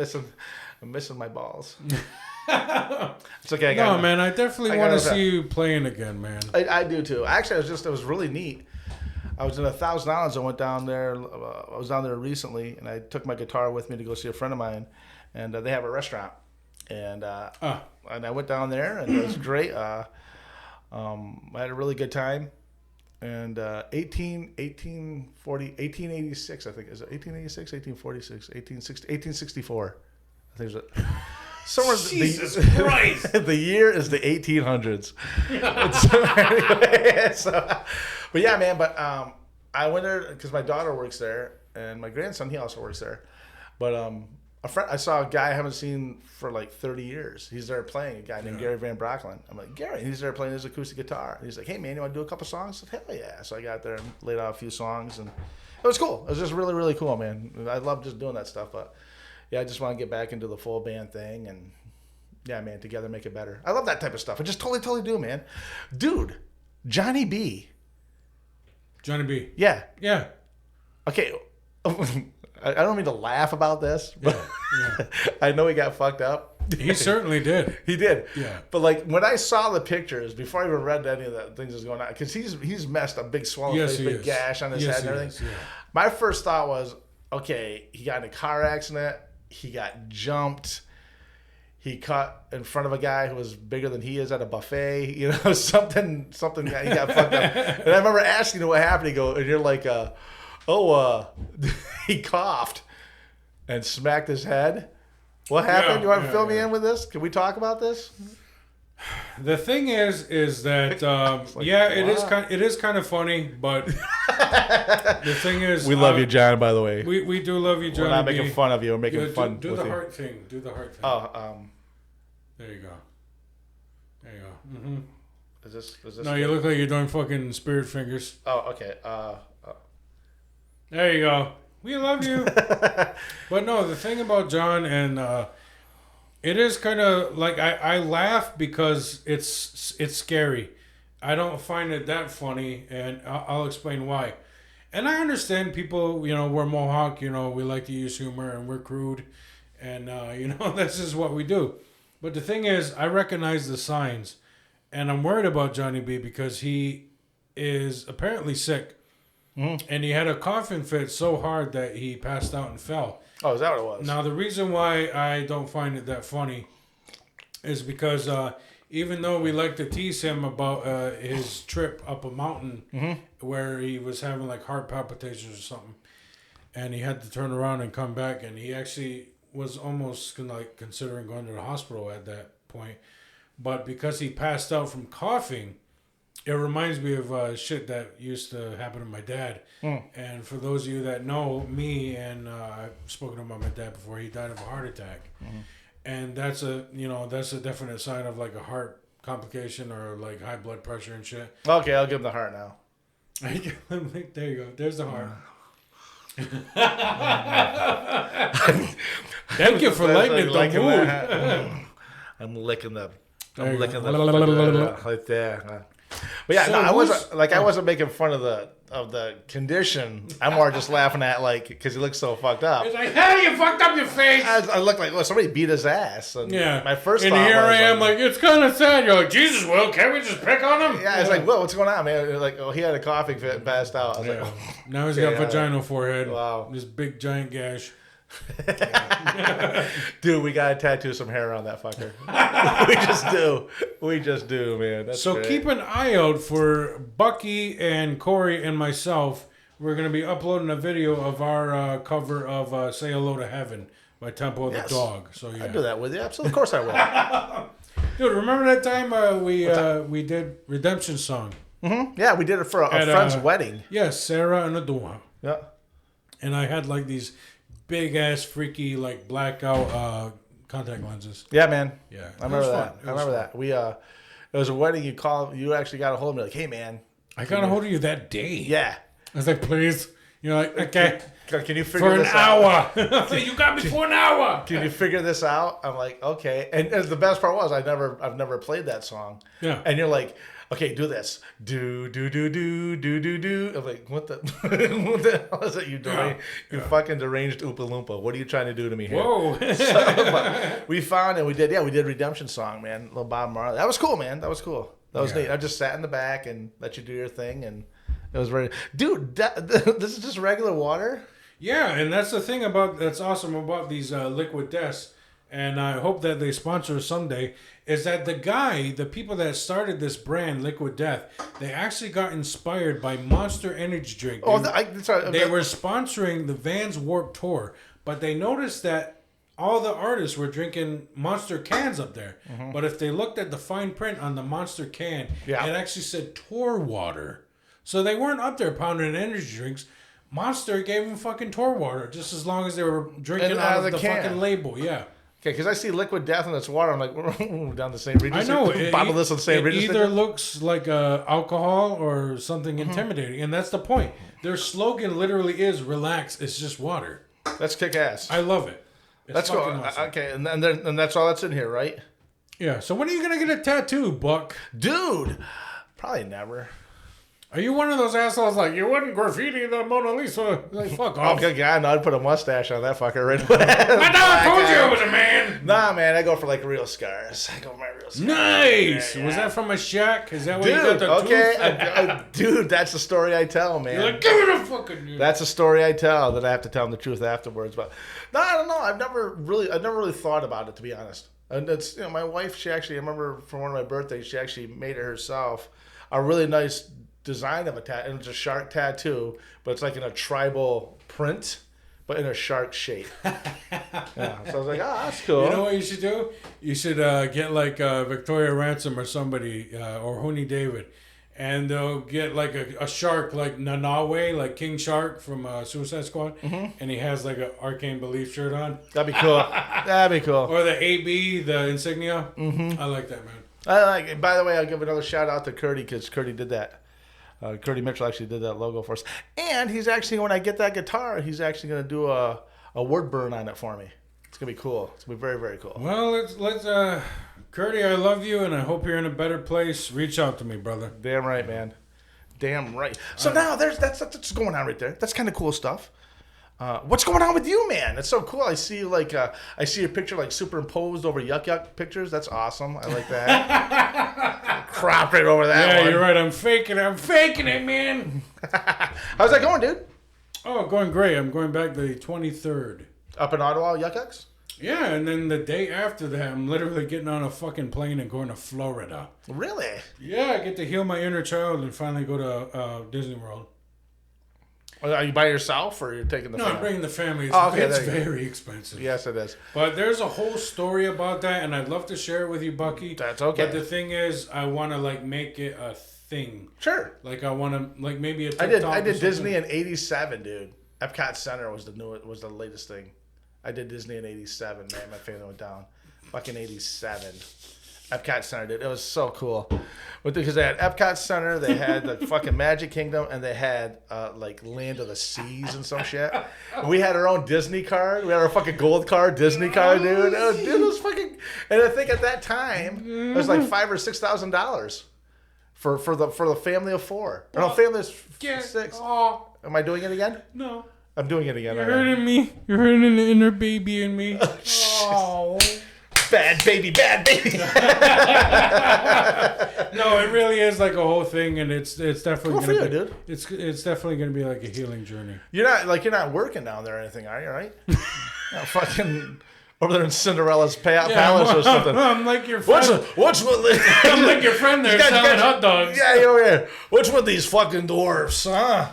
I'm missing my balls. It's okay. Man, I definitely want to see you playing again, man. I do too. Actually, it was really neat. I was in 1,000 Islands. I went down there. I was down there recently, and I took my guitar with me to go see a friend of mine, and they have a restaurant, and I went down there, and it was great. I had a really good time. And 1886, I think, is it 1886, 1846, 1864? I think it's somewhere. Jesus Christ! The year is the 1800s. But yeah, man. But I went there because my daughter works there, and my grandson, he also works there. But I saw a guy I haven't seen for like 30 years. He's there playing, a guy named Gary Van Brockland. I'm like, Gary, he's there playing his acoustic guitar. And he's like, hey man, you want to do a couple songs? I said, hell yeah. So I got there and laid out a few songs, and it was cool. It was just really, really cool, man. I love just doing that stuff, but yeah, I just want to get back into the full band thing, and yeah, man, together make it better. I love that type of stuff. I just totally do, man. Dude, Johnny B. Johnny B. Yeah. Yeah. Okay. I don't mean to laugh about this, but I know he got fucked up. He certainly did. He did. Yeah. But like when I saw the pictures, before I even read any of the things that's going on, because he's messed a big swollen face, big gash on his head and everything. My first thought was, okay, he got in a car accident. He got jumped. He caught in front of a guy who was bigger than he is at a buffet. You know, something. He got fucked up. And I remember asking him what happened. And you're like, he coughed and smacked his head. What happened? You want to fill me in with this? Can we talk about this? The thing is that it is kind of funny, but the thing is, we love you, John. By the way, we do love you, John. We're not making fun of you. We're making fun. Do the heart thing. Do the heart thing. Oh, there you go. Mm-hmm. Is this? No, you look like you're doing fucking spirit fingers. Oh, okay. There you go. We love you. But no, the thing about John and it is kind of like I laugh because it's scary. I don't find it that funny, and I'll explain why. And I understand people, we're Mohawk, we like to use humor, and we're crude, and this is what we do. But the thing is, I recognize the signs, and I'm worried about Johnny B because he is apparently sick. Mm-hmm. And he had a coughing fit so hard that he passed out and fell. Oh, is that what it was? Now, the reason why I don't find it that funny is because even though we like to tease him about his trip up a mountain where he was having like heart palpitations or something, and he had to turn around and come back, and he actually was almost like considering going to the hospital at that point, but because he passed out from coughing, it reminds me of shit that used to happen to my dad. And for those of you that know me, and I've spoken about my dad before, he died of a heart attack, and that's a definite sign of like a heart complication or like high blood pressure and shit. Okay, I'll give him the heart now. There you go. There's the heart. Thank you for lighting the mood. I'm licking the There you go. right there. But yeah, So no, I wasn't making fun of the condition. I'm more just laughing at like because he looks so fucked up. It's like, hey, you fucked up your face. I look like somebody beat his ass. And Yeah. my first and thought here was, I am, like it's kind of sad. You're like, Jesus, Will, can't we just pick on him? yeah, it's like, Will, what's going on, man? You're like, oh, he had a coughing fit and passed out. I was like, oh. Now he's got vaginal forehead. Wow. This big giant gash. Dude, we gotta tattoo some hair on that fucker. We just do, man. That's So great. keep an eye out for Bucky and Corey and myself. We're going to be uploading a video of our cover of Say Hello to Heaven by Temple of the Dog. So yeah. I'll do that with you. Absolutely. Of course I will. Dude, remember that time we did Redemption Song? Yeah, we did it for a friend's wedding. Yes, Sarah and Adua. Yeah. And I had like these big ass freaky like blackout contact lenses. Yeah, man. Yeah. I remember that. I remember that. We it was a wedding. You actually got a hold of me like, hey man. I got a hold of you that day. Yeah. I was like, please. You're like, okay. Can you figure For an this out? hour. You got me for an hour. Can you figure this out? I'm like, okay. And the best part was I've never played that song. Yeah. And you're like, okay, do this. Do. I'm like, what the what the hell is that you doing? You fucking deranged Oompa Loompa. What are you trying to do to me here? Whoa. But we found and we did Redemption Song, man. Little Bob Marley. That was cool, man. That was cool. That was neat. I just sat in the back and let you do your thing, and it was very, dude. This is just regular water. Yeah, and that's the thing that's awesome about these liquid deaths, and I hope that they sponsor us someday, is that the people that started this brand, Liquid Death, they actually got inspired by Monster Energy Drink. They were sponsoring the Vans Warped Tour, but they noticed that all the artists were drinking Monster cans up there. Mm-hmm. But if they looked at the fine print on the Monster can, it actually said tour water. So they weren't up there pounding energy drinks. Monster gave them fucking tour water just as long as they were drinking out of the fucking label. Yeah. Okay, because I see Liquid Death and it's water. I'm like, we're down the same region. I know. Bottle this on the same region. It either looks like alcohol or something intimidating. And that's the point. Their slogan literally is relax. It's just water. That's kick ass. I love it. That's cool. Awesome. Okay, and that's all that's in here, right? Yeah. So when are you going to get a tattoo, Buck? Dude, probably never. Are you one of those assholes like, you wouldn't graffiti the Mona Lisa? Like, fuck off. Okay, God, no, I'd put a mustache on that fucker right away. My dog told you I was a man. Nah, man, I go for like real scars. I go for my real scars. Nice. Yeah. Was that from a shack? Is that where you got the tooth? Dude, that's the story I tell, man. You're like, give me the fucking news. That's a story I tell that I have to tell them the truth afterwards. But no, I don't know. I've never really thought about it, to be honest. And it's, my wife, I remember from one of my birthdays, she actually made it herself a really nice design of a tattoo, and it's a shark tattoo, but it's like in a tribal print, but in a shark shape. Yeah, so I was like, that's cool. You know what you should do? You should get like Victoria Ransom or somebody, or Hooney David, and they'll get like a shark like Nanawe, like King Shark from Suicide Squad, and he has like an Arcane Belief shirt on. That'd be cool. That'd be cool. Or the AB, the insignia. I like that, man. I like it. By the way, I'll give another shout out to Curdy, because Curdy did that. Curdy Mitchell actually did that logo for us. And he's actually, when I get that guitar, he's actually going to do a word burn on it for me. It's going to be cool. It's going to be very, very cool. Well, let's Curdy, I love you, and I hope you're in a better place. Reach out to me, brother. Damn right, man. Damn right. So now that's going on right there. That's kind of cool stuff. What's going on with you, man? It's so cool. I see your picture like superimposed over yuck pictures. That's awesome. I like that. Crop right over that one. Yeah, you're right. I'm faking it, man. How's that going, dude? Oh, going great. I'm going back the 23rd. Up in Ottawa, yuck. Yeah, and then the day after that, I'm literally getting on a fucking plane and going to Florida. Really? Yeah, I get to heal my inner child and finally go to Disney World. Are you by yourself or you're taking the family? I'm bringing the family. It's very expensive. Yes, it is. But there's a whole story about that, and I'd love to share it with you, Bucky. That's okay. But the thing is, I want to like make it a thing. Sure. Like I want to like maybe a TikTok I did Disney in '87, dude. Epcot Center was the latest thing. I did Disney in '87, man. My family went down. Fucking '87. Epcot Center, dude. It was so cool. Because they had Epcot Center, they had the fucking Magic Kingdom, and they had like Land of the Seas and some shit. And we had our own Disney card. We had our fucking gold card, Disney card, dude. It was fucking. And I think at that time it was like $5,000 or $6,000 for the family of four. No, family of six. Oh. Am I doing it again? No. I'm doing it again. You're hurting me. You're hurting the inner baby in me. Oh. Bad baby. No, it really is like a whole thing, and it's definitely cool gonna be, dude. It's definitely gonna be like a healing journey. You're not working down there or anything, are you? Right? Not fucking over there in Cinderella's palace or something. I'm like your friend. I'm like your friend there selling hot dogs. Yeah, you're over here. What's with these fucking dwarfs, huh?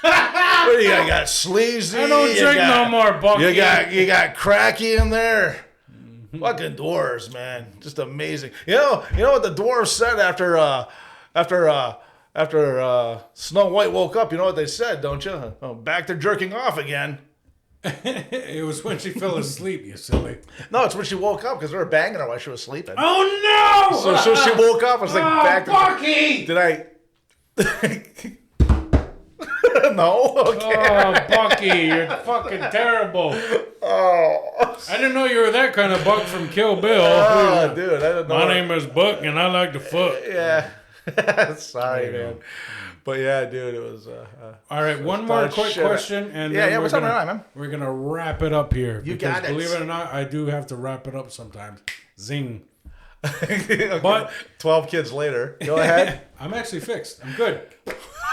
What do you got sleazy? I don't drink no more, Bucky. You got cracky in there. Fucking dwarves, man, just amazing. You know what the dwarves said after Snow White woke up. You know what they said, don't you? Oh, back to jerking off again. It was when she fell asleep, you silly. No, it's when she woke up because they were banging her while she was sleeping. Oh no! So she woke up. I was like, back to Bucky. Did I? No. Okay. Oh, Bucky, you're fucking terrible. Oh. I didn't know you were that kind of Buck from Kill Bill. Oh, dude, I didn't know. My name is Buck, and I like to fuck. Yeah. Sorry, man. But yeah, dude, it was. All right, one more quick question, and then what's up, man? We're gonna wrap it up here. You got it. Believe it or not, I do have to wrap it up sometimes. Zing. Okay. But 12 kids later, go ahead. I'm actually fixed. I'm good.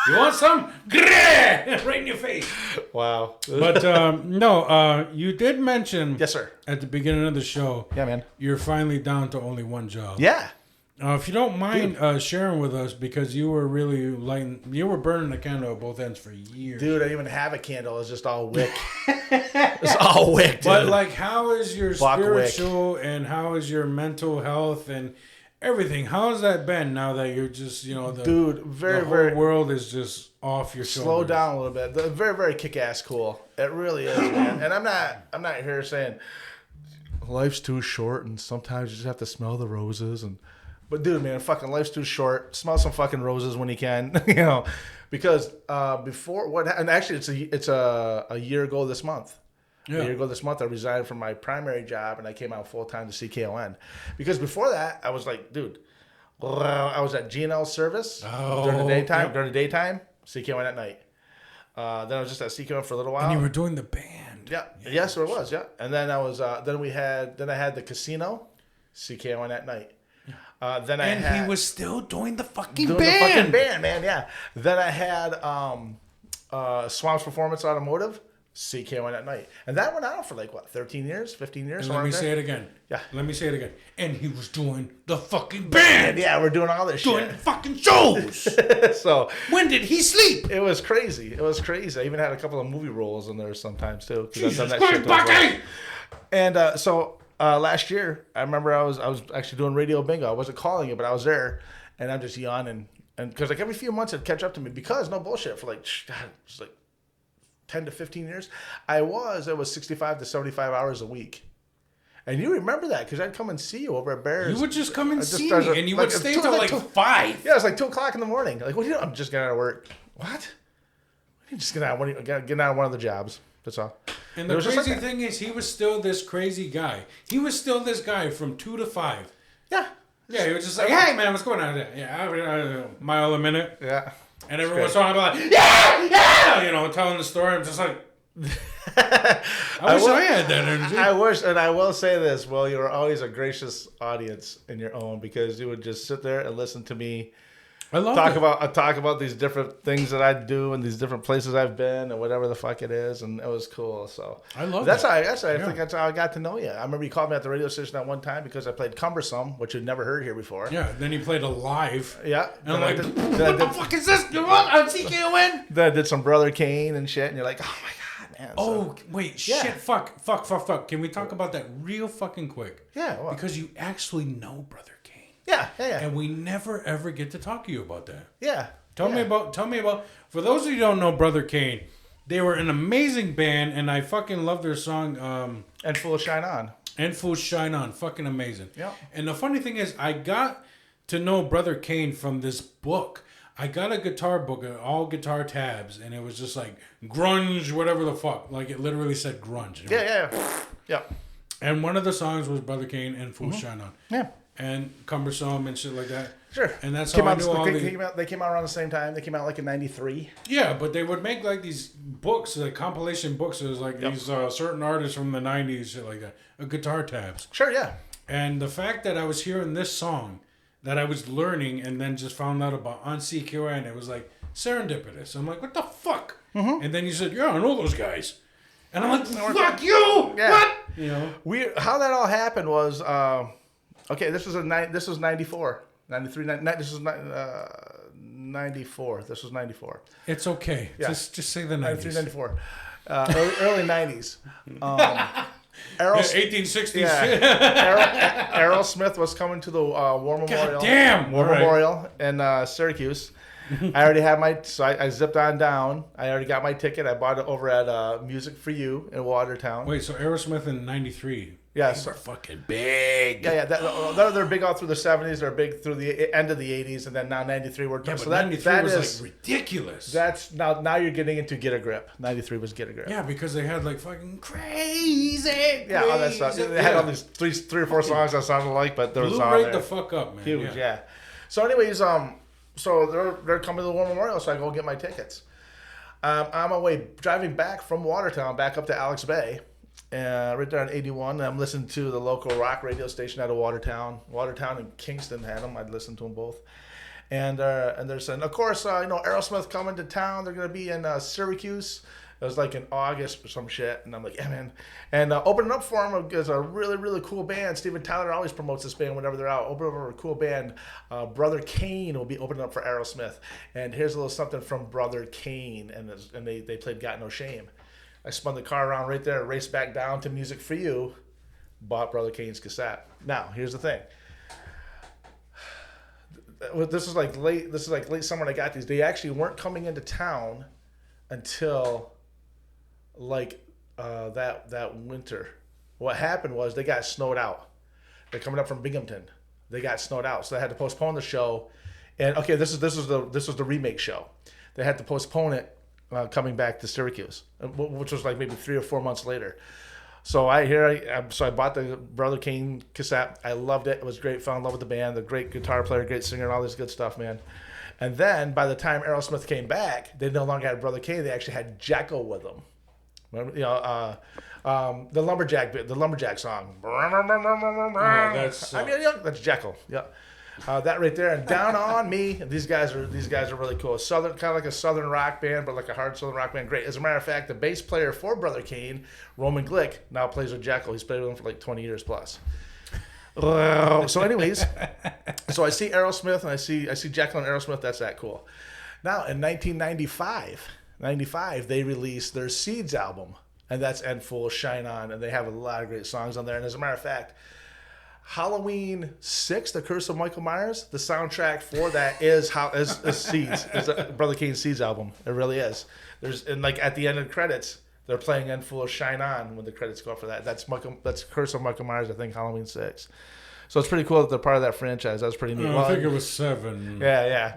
You want some? Right in your face. Wow. But no, you did mention. Yes, sir. At the beginning of the show. Yeah, man. You're finally down to only one job. Yeah. If you don't mind sharing with us, because you were really you were burning the candle at both ends for years. Dude, I didn't even have a candle. It's just all wick. It's all wick, dude. But like, how is your spiritual and how is your mental health and everything? How has that been now that you're just, the whole world is just off your shoulders? Slow down a little bit. Very, very kick-ass cool. It really is, man. And I'm not here saying life's too short and sometimes you just have to smell the roses but dude, man, fucking life's too short. Smell some fucking roses when you can, because before what? And actually, it's a year ago this month. Yeah. A year ago this month, I resigned from my primary job and I came out full time to CKON. Because before that, I was like, dude, I was at GNL service during the daytime. Yep. During the daytime, CKON at night. Then I was just at CKON for a little while. And you were doing the band. Yeah. Yes, it was. Yeah. And then I had the casino, CKON at night. He was still doing the fucking band. The fucking band, man, yeah. Then I had Swamp's Performance Automotive, CKON at night. And that went on for 13 years, 15 years? And let me say it again. Yeah. Let me say it again. And he was doing the fucking band. Yeah, we're doing all this shit. Doing fucking shows. So when did he sleep? It was crazy. I even had a couple of movie roles in there sometimes, too. Jesus Christ, Bucky! And last year, I remember I was actually doing radio bingo. I wasn't calling it, but I was there, and I'm just yawning. And because every few months it'd catch up to me, because no bullshit, for it's 10 to 15 years, it was 65 to 75 hours a week. And you remember that because I'd come and see you over at Bears. You would just come and see me, and you would stay till 5. Yeah, it was 2:00 in the morning. What are you doing? I'm just getting out of work. What? You just getting out of one of the jobs. That's all. And the crazy thing is, he was still this crazy guy. He was still this guy from 2 to 5. Yeah. Yeah, he was just like, hey, man, what's going on? Yeah, mile a minute. Yeah. And every once in a while, I'd be like, yeah, telling the story. I'm just like, I wish I had that energy. I wish, and I will say this, well, you were always a gracious audience in your own, because you would just sit there and listen to me I love talk about these different things that I do and these different places I've been and whatever the fuck it is, and it was cool. So I love that's that. I think that's how I got to know you. I remember you called me at the radio station at one time because I played Cumbersome, which you'd never heard here before. Yeah, then he played Alive. Yeah. And I'm like, what the fuck is this? What? I'm CKON? Then I did some Brother Kane and shit, and you're like, oh my God, man. Oh, wait, shit, fuck. Can we talk about that real fucking quick? Yeah. What? Because you actually know Brother Kane. Yeah. And we never ever get to talk to you about that. Yeah. Tell me about, for those of you who don't know Brother Kane, they were an amazing band, and I fucking love their song. And Full Shine On. And Full Shine On. Fucking amazing. Yeah. And the funny thing is, I got to know Brother Kane from this book. I got a guitar book, all guitar tabs, and it was just like grunge, whatever the fuck. Like it literally said grunge. Yeah. And one of the songs was Brother Kane and Full Shine On. Yeah. And Cumbersome and shit like that. Sure. And that's how I knew all they came out around the same time. They came out like in 93. Yeah, but they would make like these books, like compilation books. It was like these certain artists from the 90s, shit like that. Guitar tabs. Sure, yeah. And the fact that I was hearing this song that I was learning and then just found out about on CQN, it was like serendipitous. I'm like, what the fuck? Mm-hmm. And then you said, yeah, I know those guys. And I'm like, fuck you! Yeah. What? You know? How that all happened was, okay, this was 94. 93, this was 94. This was 94. It's okay. Yeah. Just say the 90s. 93, 94. Early 90s. 1860s. Yeah. Aerosmith was coming to the War Memorial. Memorial in Syracuse. I already had I zipped on down. I already got my ticket. I bought it over at Music for You in Watertown. Wait, so Aerosmith in 93. Yes. They're fucking big. Yeah. They're big all through the 70s. They're big through the end of the 80s, and then now 93 we're done. Yeah, so but 93 that was is like ridiculous. That's now you're getting into Get a Grip. 93 was Get a Grip. Yeah, because they had like fucking crazy. Yeah, all that stuff. They had all these three or four songs that sounded like, but there was Blue on right there. The fuck up, man. Huge, yeah. So anyways, so they're coming to the War Memorial, so I go get my tickets. On my way driving back from Watertown back up to Alex Bay, right there on 81. And I'm listening to the local rock radio station out of Watertown. Watertown and Kingston had them. I'd listen to them both. And they're saying, of course, Aerosmith coming to town. They're gonna be in Syracuse. It was like in August or some shit, and I'm like, yeah, man. And opening up for them is a really, really cool band. Steven Tyler always promotes this band whenever they're out. Opening up for a cool band. Brother Kane will be opening up for Aerosmith. And here's a little something from Brother Kane, and they played Got No Shame. I spun the car around right there, raced back down to Music for You, bought Brother Kane's cassette. Now, here's the thing. This is like late summer when I got these. They actually weren't coming into town until like that winter. What happened was they got snowed out. They're coming up from Binghamton. They got snowed out, so they had to postpone the show. And okay, this was the remake show. They had to postpone it coming back to Syracuse, which was like maybe 3 or 4 months later. So I bought the Brother Kane cassette. I loved it. It was great. Fell in love with the band. The great guitar player, great singer, and all this good stuff, man. And then by the time Aerosmith came back, they no longer had Brother Kane. They actually had Jekyll with them. Remember, the lumberjack song. That's Jekyll. Yeah. That right there, and Down on Me. These guys are really cool. Southern, kind of like a southern rock band, but like a hard southern rock band. Great. As a matter of fact, the bass player for Brother Kane, Roman Glick, now plays with Jekyll. He's played with him for like 20 years plus. So anyways, so I see Aerosmith and I see Jekyll and Aerosmith. That's that cool. Now in 1995, they released their Seeds album, and that's And Full Shine On, and they have a lot of great songs on there. And as a matter of fact, Halloween 6, The Curse of Michael Myers, the soundtrack for that is Seeds, is Brother Kane's Seeds album. It really is. And like at the end of the credits, they're playing And Full Shine On when the credits go for that. That's Curse of Michael Myers, I think, Halloween 6. So it's pretty cool that they're part of that franchise. That was pretty neat. I think it was 7. Yeah.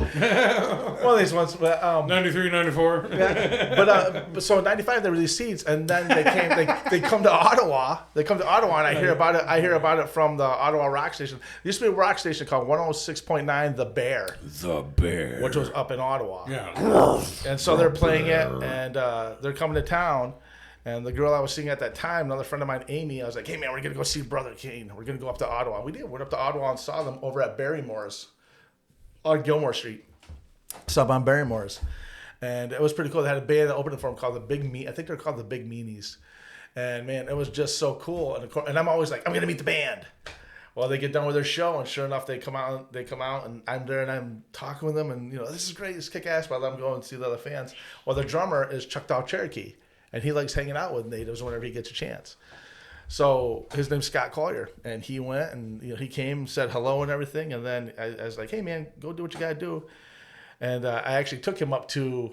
One of these ones. But, 93, 94. Yeah. But so in 95 they released Seeds, and then they come to Ottawa. They come to Ottawa, and I hear about it from the Ottawa rock station. There used to be a rock station called 106.9 The Bear. The Bear. Which was up in Ottawa. Yeah. And so they're playing it, and they're coming to town. And the girl I was seeing at that time, another friend of mine, Amy, I was like, hey, man, we're going to go see Brother Kane. We're going to go up to Ottawa. We did. We went up to Ottawa and saw them over at Barrymore's on Gilmore Street. sub on Barrymore's. And it was pretty cool. They had a band that opened for them called the Big Me. I think they're called the Big Meanies. And man, it was just so cool. And I'm always like, I'm gonna meet the band. Well, they get done with their show, and sure enough, they come out, and I'm there, and I'm talking with them, and this is great, this kick ass. While I'm going to see the other fans. Well, the drummer is Chuck Dog Cherokee, and he likes hanging out with natives whenever he gets a chance. So his name's Scott Collier, and he went, and he came, said hello and everything, and then I was like, hey man, go do what you gotta do. And I actually took him up to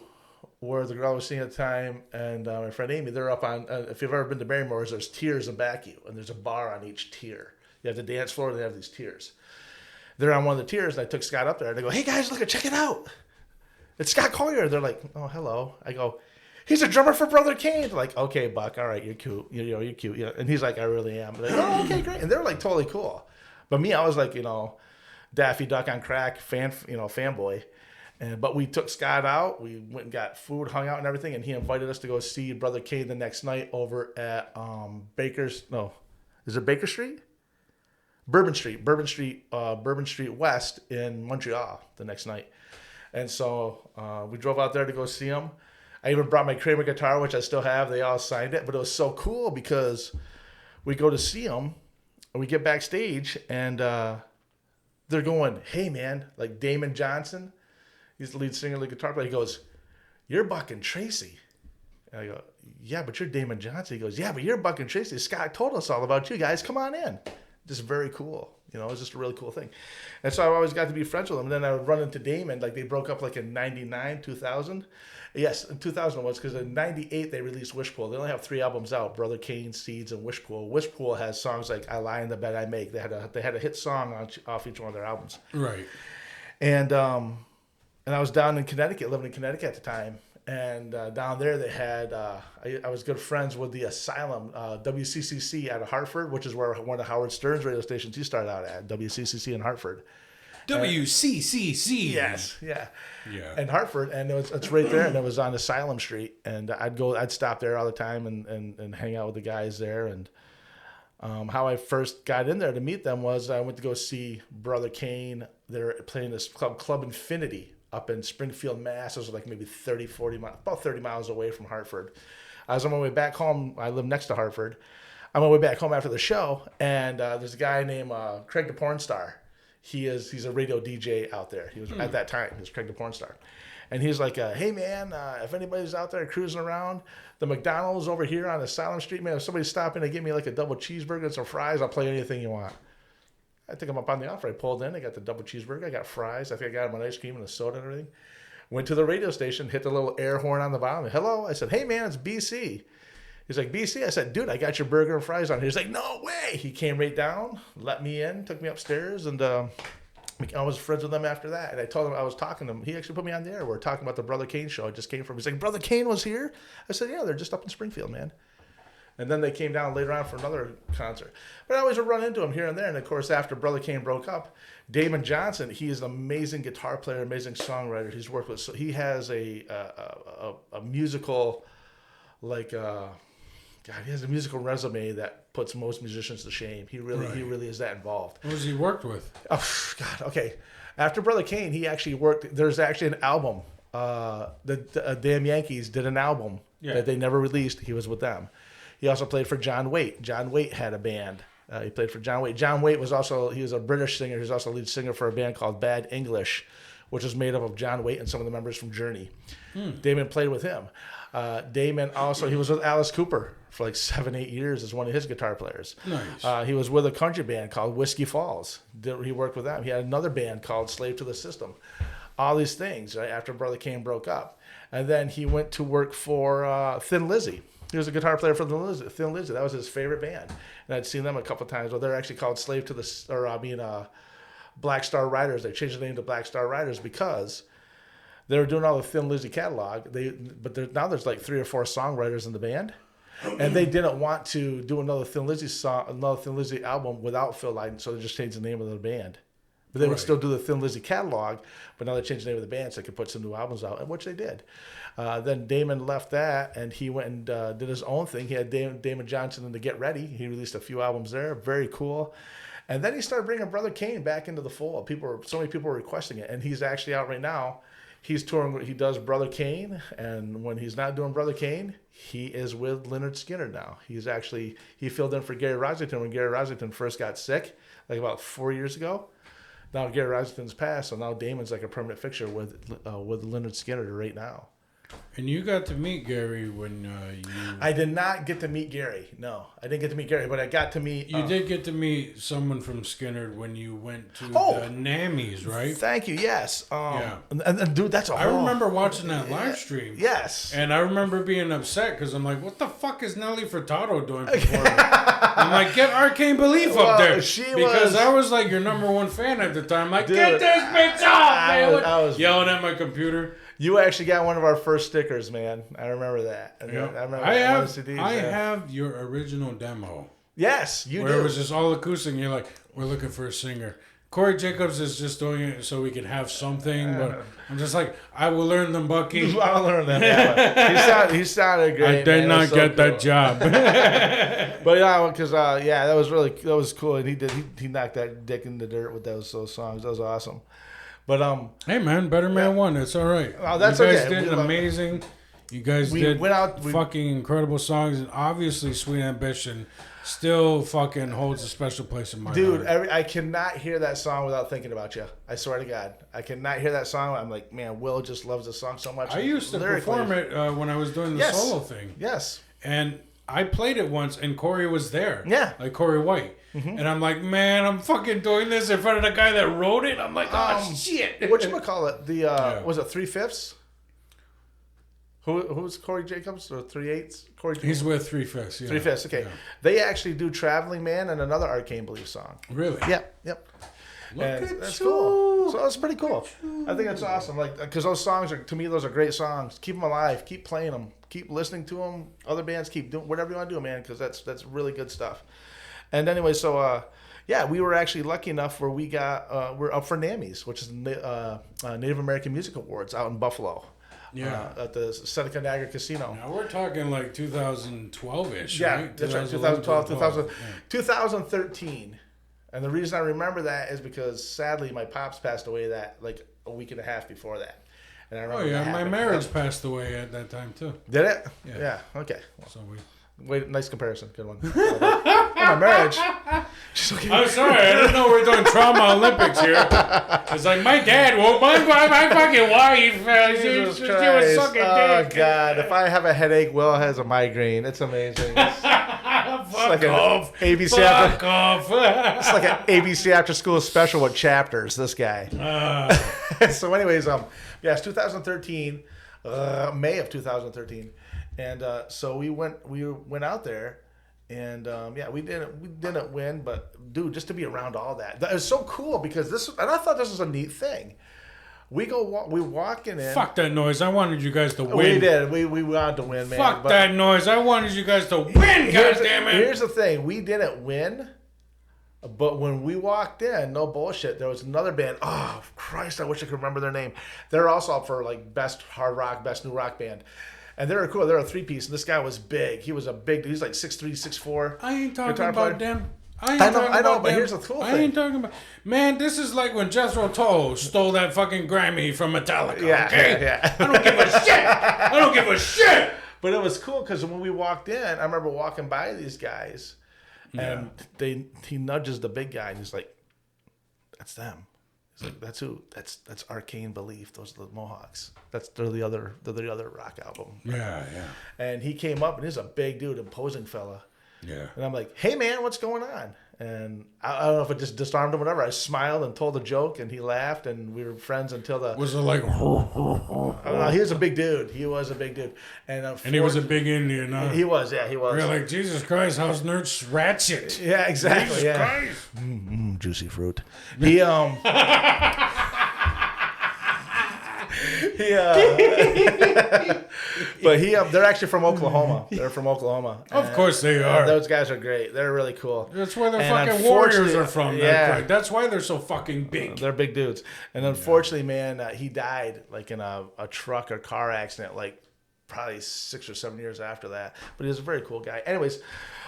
where the girl I was seeing at the time and my friend Amy. They're up on, if you've ever been to Barrymore's, there's tiers in back of you, and there's a bar on each tier. You have the dance floor, and they have these tiers. They're on one of the tiers, and I took Scott up there, and I go, hey guys, look, check it out. It's Scott Collier. They're like, oh, hello. I go, he's a drummer for Brother Kane. They're like, okay, Buck, all right, you're cute. You're cute. And he's like, I really am. They're like, oh, okay, great. And they're like totally cool. But me, I was like, Daffy Duck on crack, fanboy. But we took Scott out. We went and got food, hung out and everything, and he invited us to go see Brother Kane the next night over at Baker Street? Bourbon Street West in Montreal the next night. And so we drove out there to go see him. I even brought my Kramer guitar, which I still have. They all signed it, but it was so cool because we go to see him, and we get backstage, and they're going, hey man, like Damon Johnson, he's the lead singer, lead guitar player. He goes, you're Buck and Tracy. And I go, yeah, but you're Damon Johnson. He goes, yeah, but you're Buck and Tracy. Scott told us all about you guys. Come on in. Just very cool. It was just a really cool thing. And so I always got to be friends with them. And then I would run into Damon. Like, they broke up like in 99, 2000. Yes, in 2000 it was, because in 98 they released Wishpool. They only have 3 albums out, Brother Kane, Seeds, and Wishpool. Wishpool has songs like I Lie in the Bed I Make. They had a hit song off each one of their albums. Right. And I was down in Connecticut, living in Connecticut at the time. And down there they had, I was good friends with the Asylum, WCCC out of Hartford, which is where one of Howard Stern's radio stations he started out at, WCCC in Hartford. WCCC. Yes, yeah. Yeah. In Hartford, and it's right there, and it was on Asylum Street. And I'd stop there all the time and hang out with the guys there. And how I first got in there to meet them was I went to go see Brother Kane. They're playing this Club Infinity up in Springfield, Mass. It was like maybe about 30 miles away from Hartford. I was on my way back home. I live next to Hartford. I'm on my way back home after the show, and there's a guy named Craig the Porn Star. He's a radio DJ out there. He was at that time. He was Craig the Porn Star. And he's like, hey man, if anybody's out there cruising around, the McDonald's over here on Asylum Street, man, if somebody's stopping to get me like a double cheeseburger and some fries, I'll play anything you want. I think I'm up on the offer. I pulled in. I got the double cheeseburger. I got fries. I think I got him an ice cream and a soda and everything. Went to the radio station, hit the little air horn on the bottom. Hello. I said, hey, man, it's BC. He's like, BC? I said, dude, I got your burger and fries on here. He's like, no way. He came right down, let me in, took me upstairs, and I was friends with them after that. And I told him I was talking to him. He actually put me on the air. We were talking about the Brother Kane show I just came from. He's like, Brother Kane was here? I said, yeah, they're just up in Springfield, man. And then they came down later on for another concert. But I always would run into him here and there. And, of course, after Brother Kane broke up, Damon Johnson, he is an amazing guitar player, amazing songwriter. He's worked with, so he has a musical, like, God, he has a musical resume that puts most musicians to shame. He really is that involved. Who has he worked with? Oh, God, okay. After Brother Kane, he actually worked, there's actually an album. The Damn Yankees did an album that they never released. He was with them. He also played for John Waite. John Waite had a band. He played for John Waite. John Waite was a British singer. He was also lead singer for a band called Bad English, which was made up of John Waite and some of the members from Journey. Damon played with him. Damon also, he was with Alice Cooper for like 7-8 years as one of his guitar players. Nice. He was with a country band called Whiskey Falls. He worked with them. He had another band called Slave to the System. All these things, right, after Brother Kane broke up. And then he went to work for Thin Lizzy. He was a guitar player for Thin Lizzy. That was his favorite band. And I'd seen them a couple of times. Well, they're actually called Black Star Riders. They changed the name to Black Star Riders because they were doing all the Thin Lizzy catalog. Now there's like 3 or 4 songwriters in the band. And they didn't want to do another Thin Lizzy album without Phil Lydon, so they just changed the name of the band. But they would still do the Thin Lizzy catalog, but now they changed the name of the band so they could put some new albums out, which they did. Then Damon left that, and he went and did his own thing. He had Damon Johnson in the Get Ready. He released a few albums there. Very cool. And then he started bringing Brother Kane back into the fold. So many people were requesting it, and he's actually out right now. he's touring. He does Brother Kane, and when he's not doing Brother Kane, he is with Leonard Skinner now. He filled in for Gary Rosington when Gary Rosington first got sick, like about 4 years ago. Now Gary Rosington's passed, so now Damon's like a permanent fixture with Leonard Skinner right now. And you got to meet Gary when you... I did not get to meet Gary. No, I didn't get to meet Gary, but I got to meet... You did get to meet someone from Skinner when you went to the Nammies, right? Thank you, yes. Yeah. And dude, that's a whole... I remember watching that live stream. Yes. And I remember being upset because I'm like, what the fuck is Nelly Furtado doing performing? I'm like, get Arcane Belief up there. Because I was like your number one fan at the time. Like, dude, get this bitch off, man. I was yelling at my computer. You actually got one of our first stickers, man. I remember that. Yep. I have your original demo. Yes, you where do. It was just all acoustic. And you're like, we're looking for a singer. Corey Jacobs is just doing it so we can have something. But I'm just like, I will learn them, Bucky. I'll learn them. Yeah, he sounded great. I did not get that job. But yeah, because that was cool. And he knocked that dick in the dirt with those songs. That was awesome. But hey man, Better Man won. It's all right. Oh, that's you guys okay. did amazing. You guys did fucking incredible songs, and obviously, Sweet Ambition still fucking holds a special place in my heart. Dude, I cannot hear that song without thinking about you. I swear to God, I cannot hear that song. I'm like, man, Will just loves the song so much. I used to perform it when I was doing the solo thing. Yes. And I played it once, and Corey was there. Yeah. Like Corey White. Mm-hmm. And I'm like, man, I'm fucking doing this in front of the guy that wrote it. I'm like, oh, shit. Whatchamacallit? Was it 3/5? Who's Corey Jacobs? Or 3/8? He's with 3/5. Yeah. 3/5. Okay. Yeah. They actually do Traveling Man and another Arcane Belief song. Really? Yep. That's cool. So that's pretty cool. I think that's awesome. Like, because those songs to me, those are great songs. Keep them alive. Keep playing them. Keep listening to them. Other bands keep doing whatever you want to do, man. Because that's really good stuff. And anyway, so we were actually lucky enough where we're up for NAMMYs, which is Native American Music Awards out in Buffalo. Yeah. At the Seneca Niagara Casino. Now we're talking like 2012-ish, yeah, right? That's right. 2013. And the reason I remember that is because sadly my pops passed away like a week and a half before that. And I remember my marriage passed away at that time too. Did it? Yeah. Okay. So Wait, nice comparison. Good one. My marriage. Okay. I'm sorry, I didn't know we were doing trauma Olympics here. It's like my dad won't my fucking wife. She was sucking dick. Oh God! If I have a headache, Will has a migraine. It's amazing. It's like off. An ABC Fuck off. It's like an ABC after school special with chapters. This guy. So, anyways, it's 2013, May of 2013. And so we went out there, and we didn't win, but dude, just to be around all that is so cool because and I thought this was a neat thing. We walking in. Fuck that noise! I wanted you guys to win. We did. We wanted to win, man. Fuck that noise! I wanted you guys to win. Goddamn it! Here's the thing: we didn't win, but when we walked in, no bullshit, there was another band. Oh Christ! I wish I could remember their name. They're also up for like best hard rock, best new rock band. And they're cool. They're a 3-piece, and this guy was big. He was a big. He's like 6'3", 6'4". I ain't talking about them. I know, but here's the cool thing. I ain't talking about. Man, this is like when Jethro Tull stole that fucking Grammy from Metallica. Yeah, okay? Yeah. I don't give a shit. I don't give a shit. But it was cool because when we walked in, I remember walking by these guys, and he nudges the big guy, and he's like, "That's them." He's like, "That's who? That's Arcane Belief. Those are the Mohawks. They're the other rock album." Yeah. And he came up, and he's a big dude, imposing fella. Yeah. And I'm like, "Hey man, what's going on?" And I don't know if it just disarmed him or whatever. I smiled and told a joke, and he laughed, and we were friends until the. Was it like? I don't know. He was a big dude. And he was a big Indian. Huh? He was. Yeah, he was. You're like, Jesus Christ, how's nerds ratchet? Yeah, exactly. Jesus Christ. Juicy fruit. He but they're actually from Oklahoma. They're from Oklahoma. Of course they are. Those guys are great. They're really cool. That's where the fucking Warriors are from. Yeah. That's why they're so fucking big. They're big dudes. And unfortunately, man, he died like in a truck or car accident, like probably 6 or 7 years after that. But he was a very cool guy. Anyways,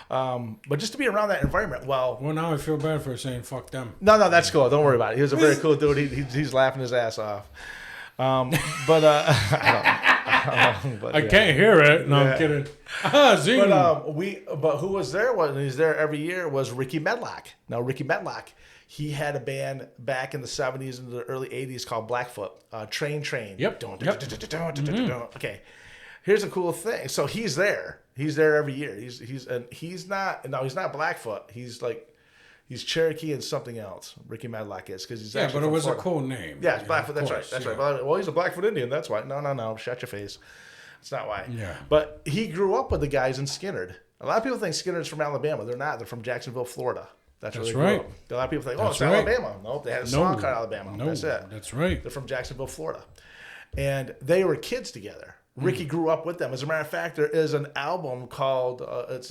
but just to be around that environment, well, now I feel bad for saying fuck them. No, that's cool. Don't worry about it. He was a very cool dude. He's laughing his ass off. But I don't know. But, I can't hear it. No, Yeah. I'm kidding. Zing. But who was there? He's there every year was Ricky Medlock. Now Ricky Medlock, he had a band back in the 70s and the early 80s called Blackfoot. Train. Yep. Okay. Here's a cool thing. So he's there. He's there every year. He's not Blackfoot. He's Cherokee and something else. Ricky Medlock is because he's Yeah, actually but it from was Florida. a cool name. Yeah, it's Blackfoot. That's course, right. That's yeah. right. Well, he's a Blackfoot Indian. That's why. No. Shut your face. That's not why. Yeah. But he grew up with the guys in Skinnerd. A lot of people think Skinnerd's from Alabama. They're not. They're from Jacksonville, Florida. That's where they grew right. up. A lot of people think, That's it's right. Alabama. Nope, they had a song called Alabama. No, That's it. that's right. They're from Jacksonville, Florida. And they were kids together. Ricky grew up with them. As a matter of fact, there is an album called, it's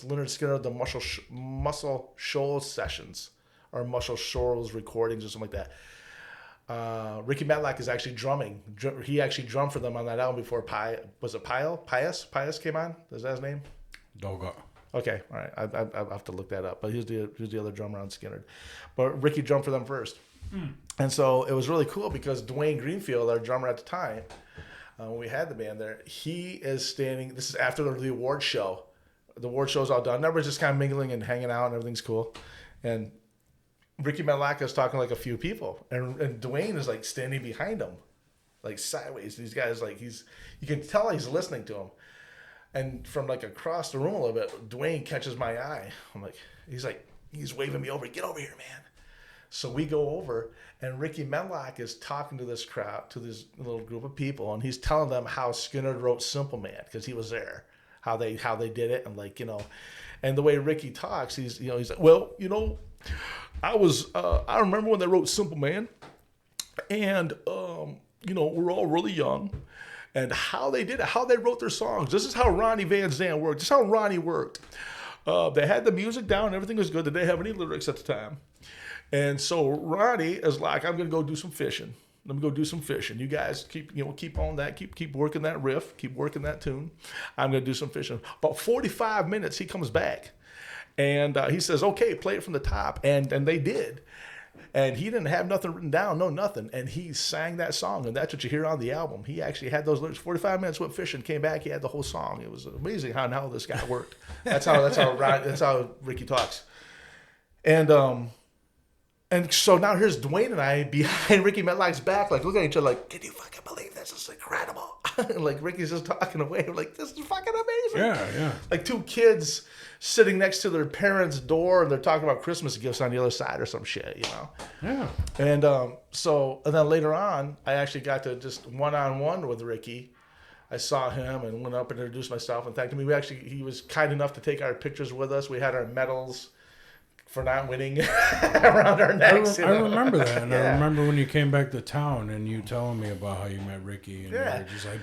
Leonard Skinner, the Muscle Shoals Sessions, or Muscle Shoals Recordings, or something like that. Ricky Medlock is actually drumming. He actually drummed for them on that album before Pius came on? Is that his name? Doga. Okay, all right. I have to look that up. But he's the other drummer on Skinner. But Ricky drummed for them first. And so it was really cool because Dwayne Greenfield, our drummer at the time, when we had the band there, he is standing. This is after the award show. The award show's all done. Everybody's just kind of mingling and hanging out and everything's cool. And Ricky Medlock is talking like a few people. And Dwayne is like standing behind him, like sideways. These guys, like you can tell he's listening to him. And from like across the room a little bit, Dwayne catches my eye. He's waving me over. Get over here, man. So we go over, and Ricky Medlock is talking to this crowd, to this little group of people, and he's telling them how Skinner wrote Simple Man because he was there, how they did it, and and the way Ricky talks, he's like, well, I remember when they wrote Simple Man, and we're all really young. And how they did it, how they wrote their songs. This is how Ronnie Van Zant worked. This is how Ronnie worked. They had the music down. Everything was good. They didn't have any lyrics at the time. And so Ronnie is like, I'm going to go do some fishing. Let me go do some fishing. You guys keep on that. Keep working that riff. Keep working that tune. I'm going to do some fishing. About 45 minutes, he comes back. And he says, okay, play it from the top. And they did. And he didn't have nothing written down, nothing. And he sang that song, and that's what you hear on the album. He actually had those lyrics. 45 minutes went fishing, came back, he had the whole song. It was amazing how this guy worked. That's how Ricky talks. And so now here's Dwayne and I behind Ricky Medlock's back, like looking at each other, like, can you fucking believe this? This is incredible. Like Ricky's just talking away. I'm like, this is fucking amazing. Yeah. Like two kids sitting next to their parents' door, and they're talking about Christmas gifts on the other side or some shit, Yeah. And and then later on, I actually got to just one-on-one with Ricky. I saw him and went up and introduced myself and thanked him. He was kind enough to take our pictures with us. We had our medals for not winning around our necks. I remember that, and Yeah. I remember when you came back to town and you telling me about how you met Ricky, and you were just like,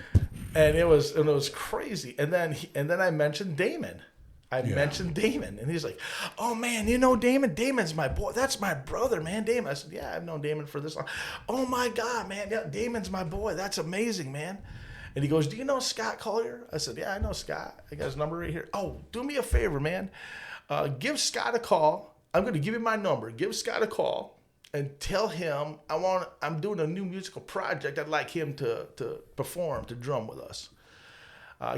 and it was crazy. And then I mentioned Damon. Mentioned Damon, and he's like, "Oh man, you know Damon? Damon's my boy. That's my brother, man. Damon." I said, "Yeah, I've known Damon for this long." "Oh my God, man, yeah, Damon's my boy. That's amazing, man." And he goes, "Do you know Scott Collier?" I said, "Yeah, I know Scott. I got his number right here." "Oh, do me a favor, man. Give Scott a call. I'm going to give you my number. Give Scott a call and tell him I'm doing a new musical project. I'd like him to perform, to drum with us.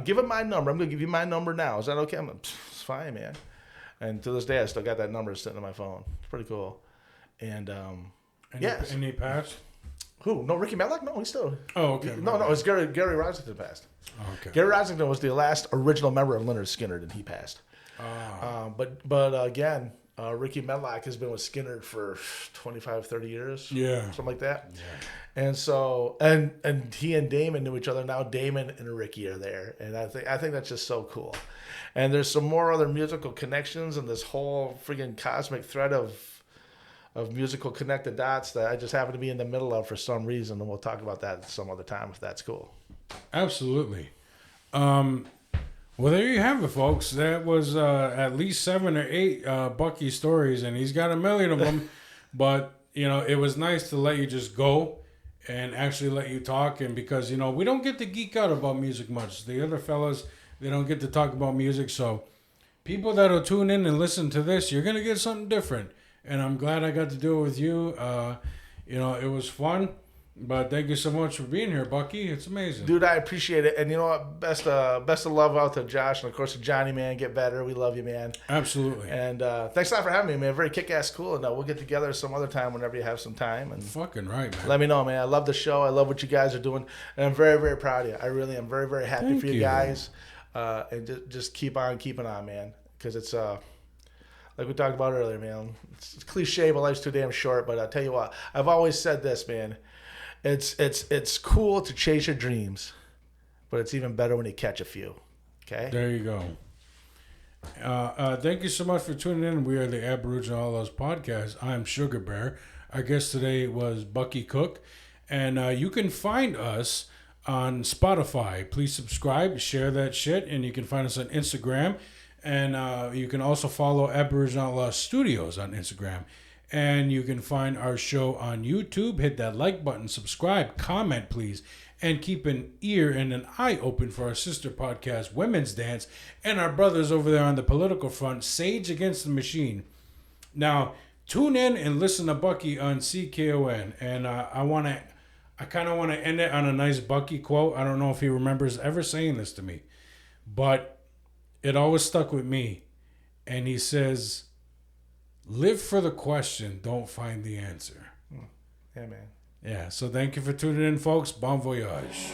Give him my number. I'm going to give you my number now. Is that okay?" I'm like, "It's fine, man." And to this day, I still got that number sitting on my phone. It's pretty cool. And yes. And he passed? Who? No, Ricky Medlock? No, he's still. Oh, okay. No, it's Gary Rosington passed. Oh, okay. Gary Rosington was the last original member of Leonard Skinner, and he passed. But again, Ricky Medlock has been with Skinner for 25, 30 years. Yeah. Something like that. Yeah. And so, and he and Damon knew each other. Now Damon and Ricky are there. And I think that's just so cool. And there's some more other musical connections and this whole freaking cosmic thread of musical connected dots that I just happen to be in the middle of for some reason. And we'll talk about that some other time if that's cool. Absolutely. Well, there you have it, folks. That was at least 7 or 8 Bucky stories, and he's got a million of them. But, it was nice to let you just go and actually let you talk. And because, we don't get to geek out about music much. The other fellas, they don't get to talk about music. So people that'll tune in and listen to this, you're going to get something different. And I'm glad I got to do it with you. It was fun. But thank you so much for being here, Bucky. It's amazing. Dude, I appreciate it. And you know what? Best of love out to Josh. And, of course, to Johnny, man. Get better. We love you, man. Absolutely. And thanks a lot for having me, man. Very kick-ass cool. And we'll get together some other time whenever you have some time. And fucking right, man. let me know, man. I love the show. I love what you guys are doing. And I'm very, very proud of you. I really am very, very happy Thank for you you. guys. And just keep on keeping on, man. Because it's... like we talked about earlier, man. It's cliche, but life's too damn short. But I'll tell you what, I've always said this, man. It's cool to chase your dreams, but it's even better when you catch a few. Okay? There you go. Thank you so much for tuning in. We are the Aboriginal Outlaws podcast. I'm Sugarbear. Our guest today was Bucky Cook. And you can find us on Spotify. Please subscribe, share that shit, and you can find us on Instagram. And you can also follow Aboriginal Outlaws Studios on Instagram. And you can find our show on YouTube. Hit that like button, subscribe, comment, please. And keep an ear and an eye open for our sister podcast, Women's Dance, and our brothers over there on the political front, Sage Against the Machine. Now, tune in and listen to Bucky on CKON. And I kind of want to end it on a nice Bucky quote. I don't know if he remembers ever saying this to me, but it always stuck with me. And he says, live for the question, don't find the answer. Yeah, man. Yeah, so thank you for tuning in, folks. Bon voyage.